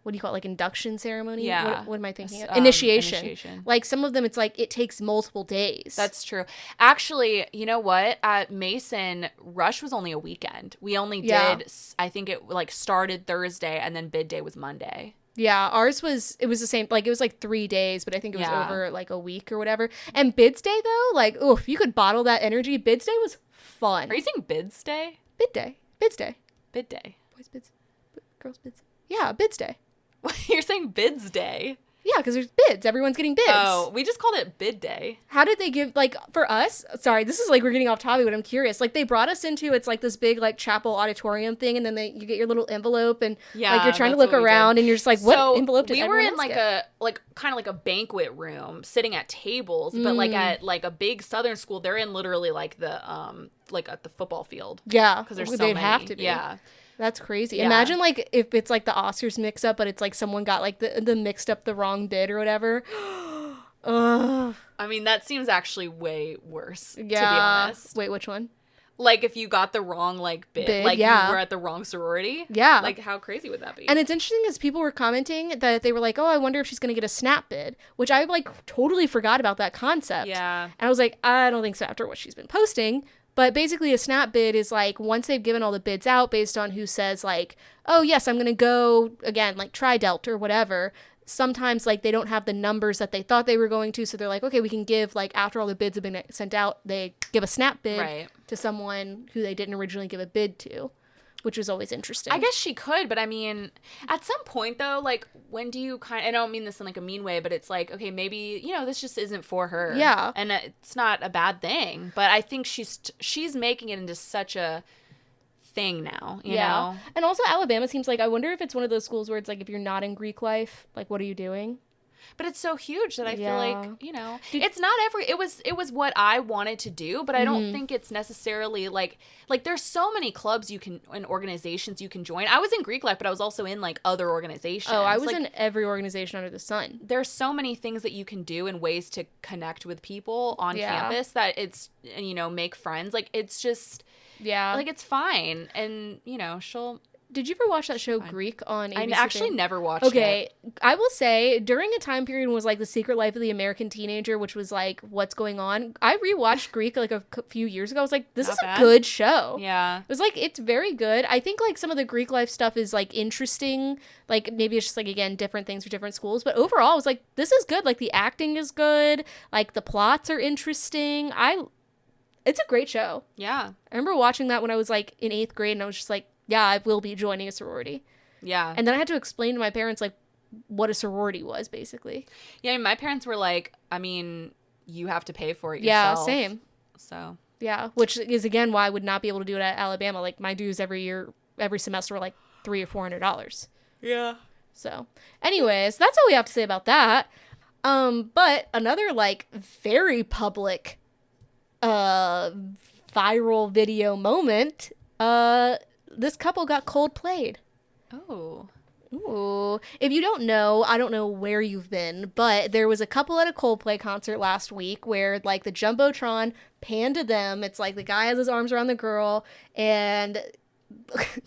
S2: what do you call it, like induction ceremony?
S1: Yeah.
S2: What am I thinking of?
S1: Um,
S2: Initiation.
S1: initiation.
S2: Like some of them, it's like it takes multiple days.
S1: That's true. Actually, you know what? At Mason, Rush was only a weekend. We only did, I think it like started Thursday and then bid day was Monday.
S2: Yeah, ours was, it was the same, like it was like 3 days, but I think it was
S1: Yeah.
S2: over like a week or whatever. And bids day though, like, oh, if you could bottle that energy, bids day was fun.
S1: Are you saying bids day?
S2: Bid day. Bids day.
S1: Bid day.
S2: Boys bids. Girls bids. Yeah, bids day.
S1: You're saying bids day.
S2: Yeah, because there's bids. Everyone's getting bids.
S1: Oh, we just called it bid day.
S2: How did they give, like, for us, sorry, this is like we're getting off topic, but I'm curious. Like, they brought us into, it's like this big, like, chapel auditorium thing, and then you get your little envelope, and like you're trying to look around, and you're just like, what envelope did everyone else
S1: like
S2: get?
S1: kind of like a banquet room, sitting at tables, but like at like a big Southern school, they're in literally like the like at the football field.
S2: Yeah,
S1: Because there's so
S2: they'd
S1: many.
S2: have to be.
S1: Yeah.
S2: That's crazy.
S1: Yeah.
S2: Imagine like if it's like the Oscars mix up, but it's like someone got like the mixed up the wrong bid or whatever. Ugh.
S1: I mean, that seems actually way worse,
S2: Yeah.
S1: to be honest.
S2: Wait, which one?
S1: Like, if you got the wrong, like, bid, like,
S2: yeah.
S1: you were at the wrong sorority.
S2: Yeah.
S1: Like, how crazy would that be?
S2: And it's interesting because people were commenting that they were like, oh, I wonder if she's going to get a snap bid, which I like totally forgot about that concept.
S1: Yeah.
S2: And I was like, I don't think so after what she's been posting. But basically a snap bid is like once they've given all the bids out based on who says like, oh, yes, I'm going to go again, like Tri-Delt or whatever. Sometimes like they don't have the numbers that they thought they were going to. So they're like, okay, we can give like after all the bids have been sent out, they give a snap bid
S1: Right.
S2: to someone who they didn't originally give a bid to, which was always interesting.
S1: I guess she could, but I mean, at some point though, like, when do you I don't mean this in like a mean way, but it's like, okay, maybe, you know, this just isn't for her.
S2: Yeah.
S1: And it's not a bad thing, but I think she's making it into such a thing now, you know?
S2: And also Alabama seems like, I wonder if it's one of those schools where it's like, if you're not in Greek life, like, what are you doing?
S1: But it's so huge that I feel
S2: Yeah.
S1: like, you know, it's not it was what I wanted to do, but I don't think it's necessarily like there's so many clubs you can and organizations you can join. I was in Greek life, but I was also in like other organizations.
S2: Oh, I was
S1: like,
S2: in every organization under the sun.
S1: there's so many things that you can do and ways to connect with people on
S2: Yeah.
S1: campus that it's, you know, make friends. Like, it's just
S2: Yeah.
S1: like, it's fine. And, you know,
S2: Did you ever watch that show Greek on
S1: I
S2: ABC?
S1: actually never watched
S2: Okay,
S1: it.
S2: I will say during a time period when it was like The Secret Life of the American Teenager, which was like what's going on. I rewatched Greek like a few years ago. I was like, this
S1: Not
S2: is
S1: bad.
S2: a good show.
S1: Yeah.
S2: It was like, it's very good. I think like some of the Greek life stuff is like interesting. Like maybe it's just like, again, different things for different schools. But overall, I was like, this is good. Like the acting is good. Like the plots are interesting. It's a great show.
S1: Yeah.
S2: I remember watching that when I was like in 8th grade and I was just like, yeah, I will be joining a sorority.
S1: Yeah.
S2: And then I had to explain to my parents like what a sorority was basically.
S1: Yeah, I mean, my parents were like, I mean, you have to pay for it
S2: Yeah,
S1: yourself.
S2: same.
S1: So,
S2: Yeah, which is, again, why I would not be able to do it at Alabama. Like, my dues every semester were like $300 or $400.
S1: Yeah.
S2: So, anyways, that's all we have to say about that. But another, like, very public, viral video moment, this couple got Coldplayed.
S1: Oh.
S2: Ooh. If you don't know, I don't know where you've been, but there was a couple at a Coldplay concert last week where, like, the Jumbotron panned to them. It's like the guy has his arms around the girl, and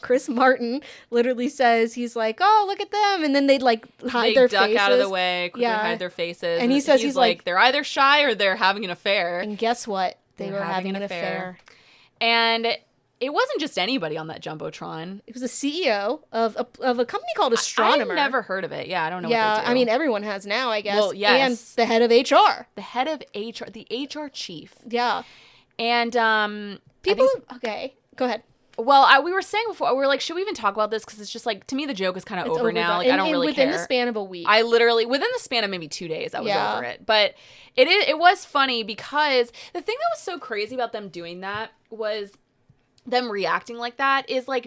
S2: Chris Martin literally says, he's like, oh, look at them, and then they'd, like, hide their faces.
S1: They duck out of the way, quickly hide their faces.
S2: And he says, he's like,
S1: they're either shy or they're having an affair.
S2: And guess what? They were having an affair.
S1: And it wasn't just anybody on that Jumbotron.
S2: It was the CEO of a company called Astronomer.
S1: I've never heard of it. Yeah, I don't know what they do.
S2: I mean, everyone has now, I guess.
S1: Well, yes.
S2: And the head of HR.
S1: The head of HR, the HR chief.
S2: Yeah.
S1: And
S2: people... Okay, go ahead.
S1: Well, we were saying before, we were like, should we even talk about this? Because it's just like, to me, the joke is kind of over now. Like, I don't really care.
S2: Within the span of a week.
S1: Within the span of maybe 2 days, I was over it. But it was funny because the thing that was so crazy about them doing that was them reacting like that is like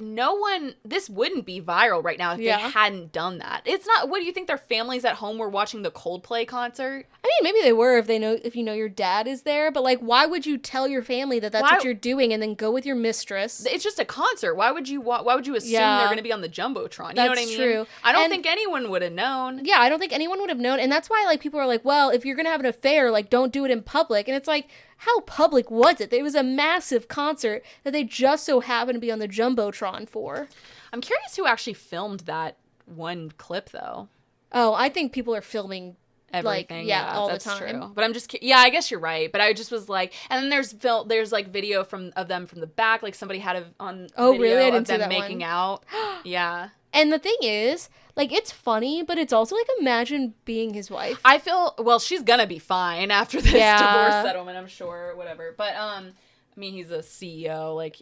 S1: this wouldn't be viral right now if they hadn't done that. It's not, what do you think, their families at home were watching the Coldplay concert? I
S2: mean, maybe they were if you know your dad is there, but like, why would you tell your family that that's what you're doing and then go with your mistress?
S1: It's just a concert. Why would you assume they're going to be on the Jumbotron? You know what I mean?
S2: True.
S1: I don't think anyone would have known.
S2: Yeah, I don't think anyone would have known. And that's why, like, people are like, well, if you're going to have an affair, like, don't do it in public. And it's like, how public was it? It was a massive concert that they just so happened to be on the Jumbotron for.
S1: I'm curious who actually filmed that one clip, though.
S2: Oh, I think people are filming
S1: everything.
S2: Like, all
S1: that's
S2: the time.
S1: True. But I'm just, I guess you're right. But I just was like, and then there's like video of them from the back, like somebody had on video
S2: really? I didn't
S1: of
S2: see
S1: them
S2: that
S1: making
S2: one.
S1: out. Yeah.
S2: And the thing is, like, it's funny, but it's also like, imagine being his wife.
S1: I feel, well, she's gonna be fine after this divorce settlement, I'm sure, whatever. But I mean, he's a CEO, like,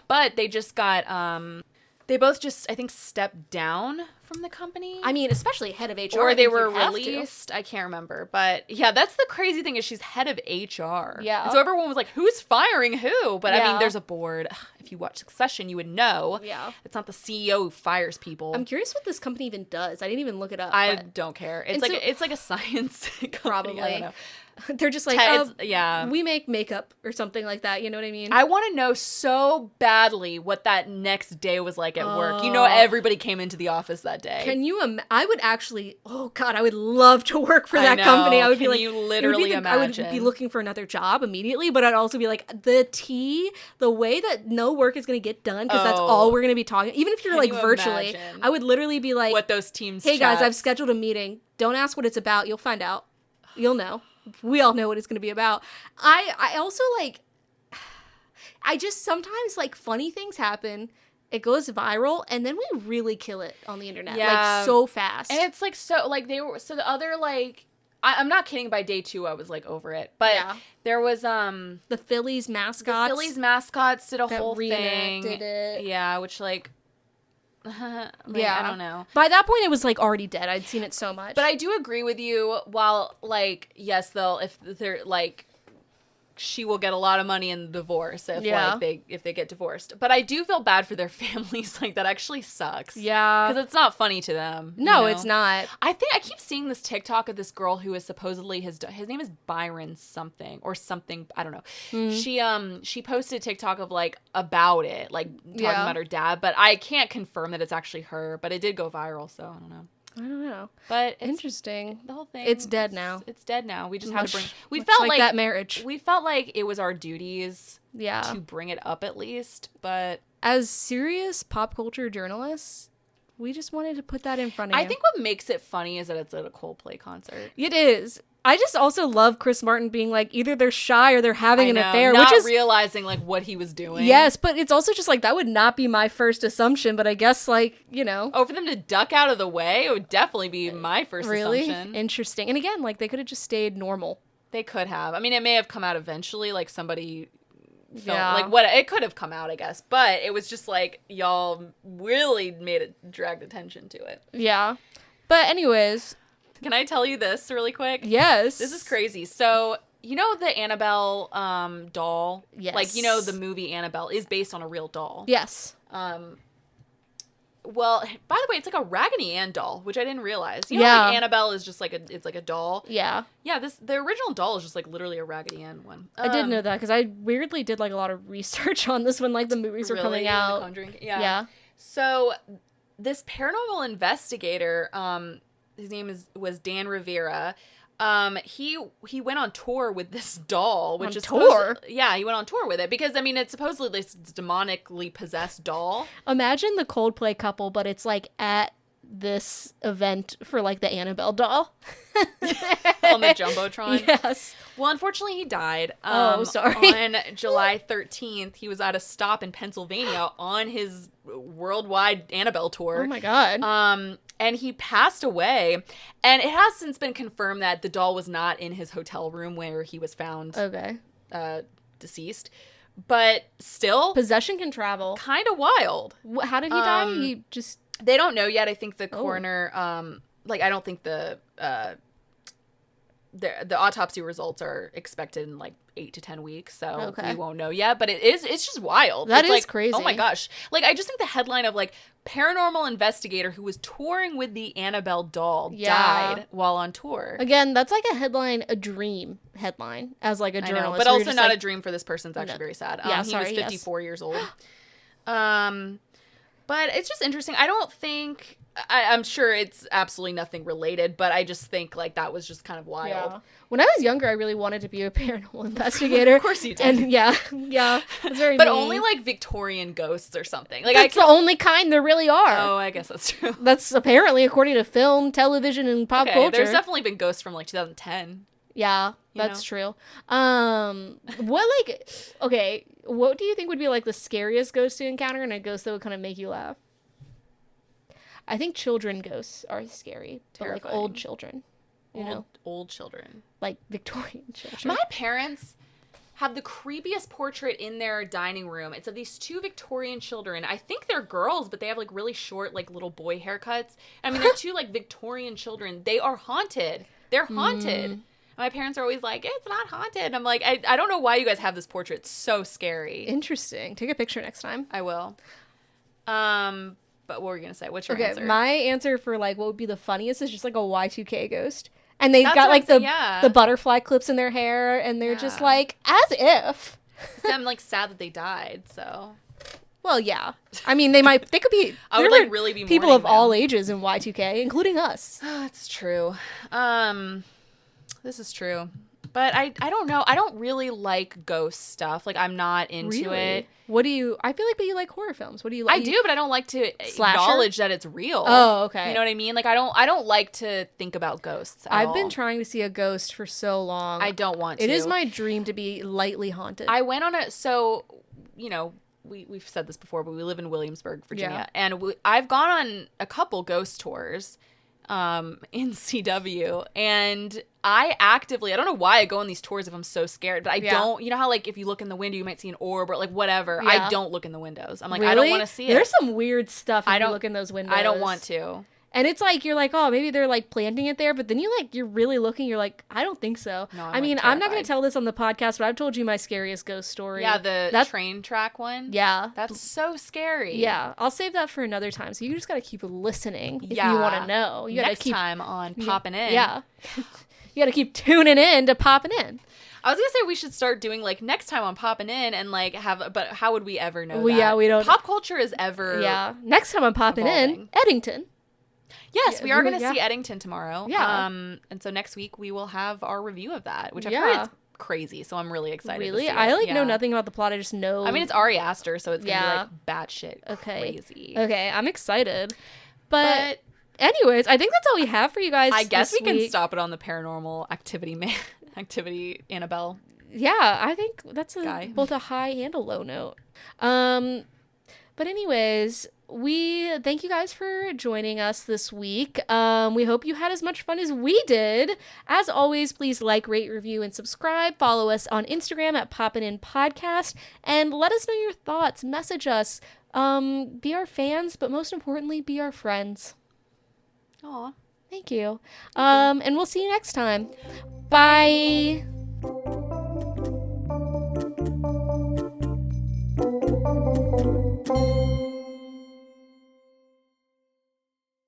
S1: But they just got they both just, I think, stepped down from the company.
S2: I mean, especially head of HR.
S1: Or they were released. I can't remember. But yeah, that's the crazy thing is she's head of HR.
S2: Yeah.
S1: And so everyone was like, who's firing who? But I mean, there's a board. If you watch Succession, you would know.
S2: Yeah.
S1: It's not the CEO who fires people.
S2: I'm curious what this company even does. I didn't even look it up.
S1: I don't care. It's like a science company.
S2: Probably.
S1: I don't know.
S2: They're just like, we make makeup or something like that. You know what I mean?
S1: I want to know so badly what that next day was like at work. You know, everybody came into the office that day.
S2: Can you I would actually, oh God, I would love to work for that company. I would be like,
S1: you literally imagine?
S2: I would be looking for another job immediately, but I'd also be like, the way that no work is going to get done, because that's all we're going to be talking. Even if you're like virtually, I would literally be like,
S1: what those teams
S2: hey guys, I've scheduled a meeting. Don't ask what it's about. You'll find out. You'll know. We all know what it's going to be about. I also, like, I just sometimes, like, funny things happen. It goes viral, and then we really kill it on the internet. Like, so fast.
S1: And it's, like, so, like, the other, like, I'm not kidding, by day 2, I was, like, over it. But there was, the
S2: Phillies mascots.
S1: The Phillies mascots did a whole thing.
S2: It.
S1: Yeah, which, like, I don't know.
S2: By that point, it was like already dead. I'd seen it so much.
S1: But I do agree with you. While, like, yes, if they're like, she will get a lot of money in the divorce if they get divorced. But I do feel bad for their families. Like, that actually sucks.
S2: Yeah,
S1: because it's not funny to them.
S2: No, it's not.
S1: I keep seeing this TikTok of this girl who is supposedly his name is Byron something or something. I don't know. She posted a TikTok of like about it, like talking about her dad. But I can't confirm that it's actually her. But it did go viral, so I don't know. But it's
S2: interesting.
S1: The whole thing.
S2: It's dead now.
S1: It's dead now. We just had to bring. We
S2: felt like that marriage.
S1: We felt like it was our duties. To bring it up at least. But
S2: as serious pop culture journalists, we just wanted to put that in front of you.
S1: I think what makes it funny is that it's at a Coldplay concert.
S2: It is. I just also love Chris Martin being like, either they're shy or they're having an affair.
S1: Not realizing like what he was doing.
S2: Yes, but it's also just like, that would not be my first assumption, but I guess like, you know.
S1: Oh, for them to duck out of the way, it would definitely be my first assumption.
S2: Interesting. And again, like they could have just stayed normal.
S1: They could have. I mean, it may have come out eventually, like somebody like what it could have come out, I guess. But it was just like, y'all really dragged attention to it.
S2: Yeah. But anyways,
S1: can I tell you this really quick?
S2: Yes.
S1: This is crazy. So You know the Annabelle doll?
S2: Yes.
S1: Like, you know, the movie Annabelle is based on a real doll.
S2: Yes.
S1: Well, by the way, it's like a Raggedy Ann doll, which I didn't realize. You know, like Annabelle is just like it's like a doll.
S2: Yeah.
S1: Yeah, the original doll is just like literally a Raggedy Ann one.
S2: I did know that because I weirdly did like a lot of research on this when like the movies were coming out.
S1: The Conjuring? Yeah. So this paranormal investigator, his name was Dan Rivera. He went on tour with this doll, which is
S2: tour.
S1: Yeah, he went on tour with it because I mean it's supposedly this demonically possessed doll.
S2: Imagine the Coldplay couple, but it's like at this event for like the Annabelle doll
S1: on the Jumbotron.
S2: Yes.
S1: Well, unfortunately, he died.
S2: Sorry.
S1: On July 13th, he was at a stop in Pennsylvania on his worldwide Annabelle tour.
S2: Oh my god.
S1: And he passed away. And it has since been confirmed that the doll was not in his hotel room where he was found deceased. But still,
S2: possession can travel.
S1: Kind of wild.
S2: How did he die? He just...
S1: They don't know yet. I think the coroner, I don't think the autopsy results are expected in like 8 to 10 weeks, so we won't know yet. But it's just wild.
S2: It's
S1: like,
S2: crazy.
S1: Oh my gosh! Like I just think the headline of like paranormal investigator who was touring with the Annabelle doll died while on tour.
S2: Again, that's like a dream headline as like a journalist,
S1: I know, but also not a dream for this person. It's actually very sad.
S2: Yeah,
S1: he was 54 years old. But it's just interesting. I don't think... I'm sure it's absolutely nothing related, but I just think, like, that was just kind of wild.
S2: Yeah. When I was younger, I really wanted to be a paranormal investigator.
S1: Of course you did.
S2: And yeah. It's very
S1: But
S2: mean.
S1: only, like, Victorian ghosts or something. Like,
S2: that's the only kind there really are.
S1: Oh, I guess that's true.
S2: That's apparently according to film, television, and pop culture.
S1: There's definitely been ghosts from, like, 2010.
S2: Yeah, that's true. What do you think would be like the scariest ghost to encounter and a ghost that would kind of make you laugh? I think children ghosts are scary.
S1: Terrifying.
S2: But like old children.
S1: Old children.
S2: Like Victorian children.
S1: My parents have the creepiest portrait in their dining room. It's of these two Victorian children. I think they're girls, but they have like really short, like little boy haircuts. I mean, they're two like Victorian children. They are haunted. They're haunted. My parents are always like, it's not haunted. I'm like, I don't know why you guys have this portrait. It's so scary.
S2: Interesting. Take a picture next time.
S1: I will. But what were you going to say? What's your answer?
S2: My answer for like what would be the funniest is just like a Y2K ghost. And they've got like the butterfly clips in their hair and they're just like, as if.
S1: I'm like sad that they died, so.
S2: Well, yeah. I mean, they could be.
S1: I would like really be
S2: people of
S1: them.
S2: all ages in Y2K, including us.
S1: Oh, that's true. This is true. But I don't know. I don't really like ghost stuff. Like, I'm not into it.
S2: What do you... I feel like, but you like horror films. What do you like?
S1: I do, but I don't like to acknowledge that it's real.
S2: Oh, okay.
S1: You know what I mean? Like, I don't like to think about ghosts at all.
S2: I've been trying to see a ghost for so long.
S1: I don't want to.
S2: It is my dream to be lightly haunted.
S1: I went on we've said this before, but we live in Williamsburg, Virginia. Yeah. And I've gone on a couple ghost tours in CW, and I don't know why I go on these tours if I'm so scared, but I don't, you know how like if you look in the window you might see an orb or like whatever. I don't look in the windows. I'm like,
S2: really?
S1: I don't want to see it.
S2: There's some weird stuff if you look in those windows.
S1: I don't want to.
S2: And it's like, you're like, oh, maybe they're like planting it there. But then you're really looking, you're like, I don't think so.
S1: No,
S2: I mean, terrified. I'm not going to tell this on the podcast, but I've told you my scariest ghost story.
S1: Yeah, the train track one.
S2: Yeah.
S1: That's so scary.
S2: Yeah. I'll save that for another time. So you just got to keep listening if you want to know. You
S1: Next time on Poppin In.
S2: Yeah. You got to keep tuning in to Poppin In.
S1: I was going to say we should start doing, like, next time on Poppin' In and, like, but how would we ever know that?
S2: Yeah, we don't.
S1: Pop culture is ever
S2: Next time on Poppin' In, Eddington.
S1: Yes, we are going to see Eddington tomorrow.
S2: Yeah.
S1: And so next week we will have our review of that, which I've heard is crazy, so I'm really excited to see it.
S2: I, know nothing about the plot. I just know.
S1: I mean, it's Ari Aster, so it's going to be, like, batshit crazy.
S2: Okay, I'm excited. But anyways, I think that's all we have for you guys
S1: I guess we
S2: week.
S1: Can stop it on the paranormal activity Annabelle.
S2: Yeah, I think that's both a high and a low note. But anyways, we thank you guys for joining us this week. We hope you had as much fun as we did. As always, please like, rate, review, and subscribe. Follow us on Instagram at Poppin' In Podcast, and let us know your thoughts. Message us. Be our fans, but most importantly, be our friends.
S1: Aw.
S2: Thank you. And we'll see you next time. Bye.
S1: bye.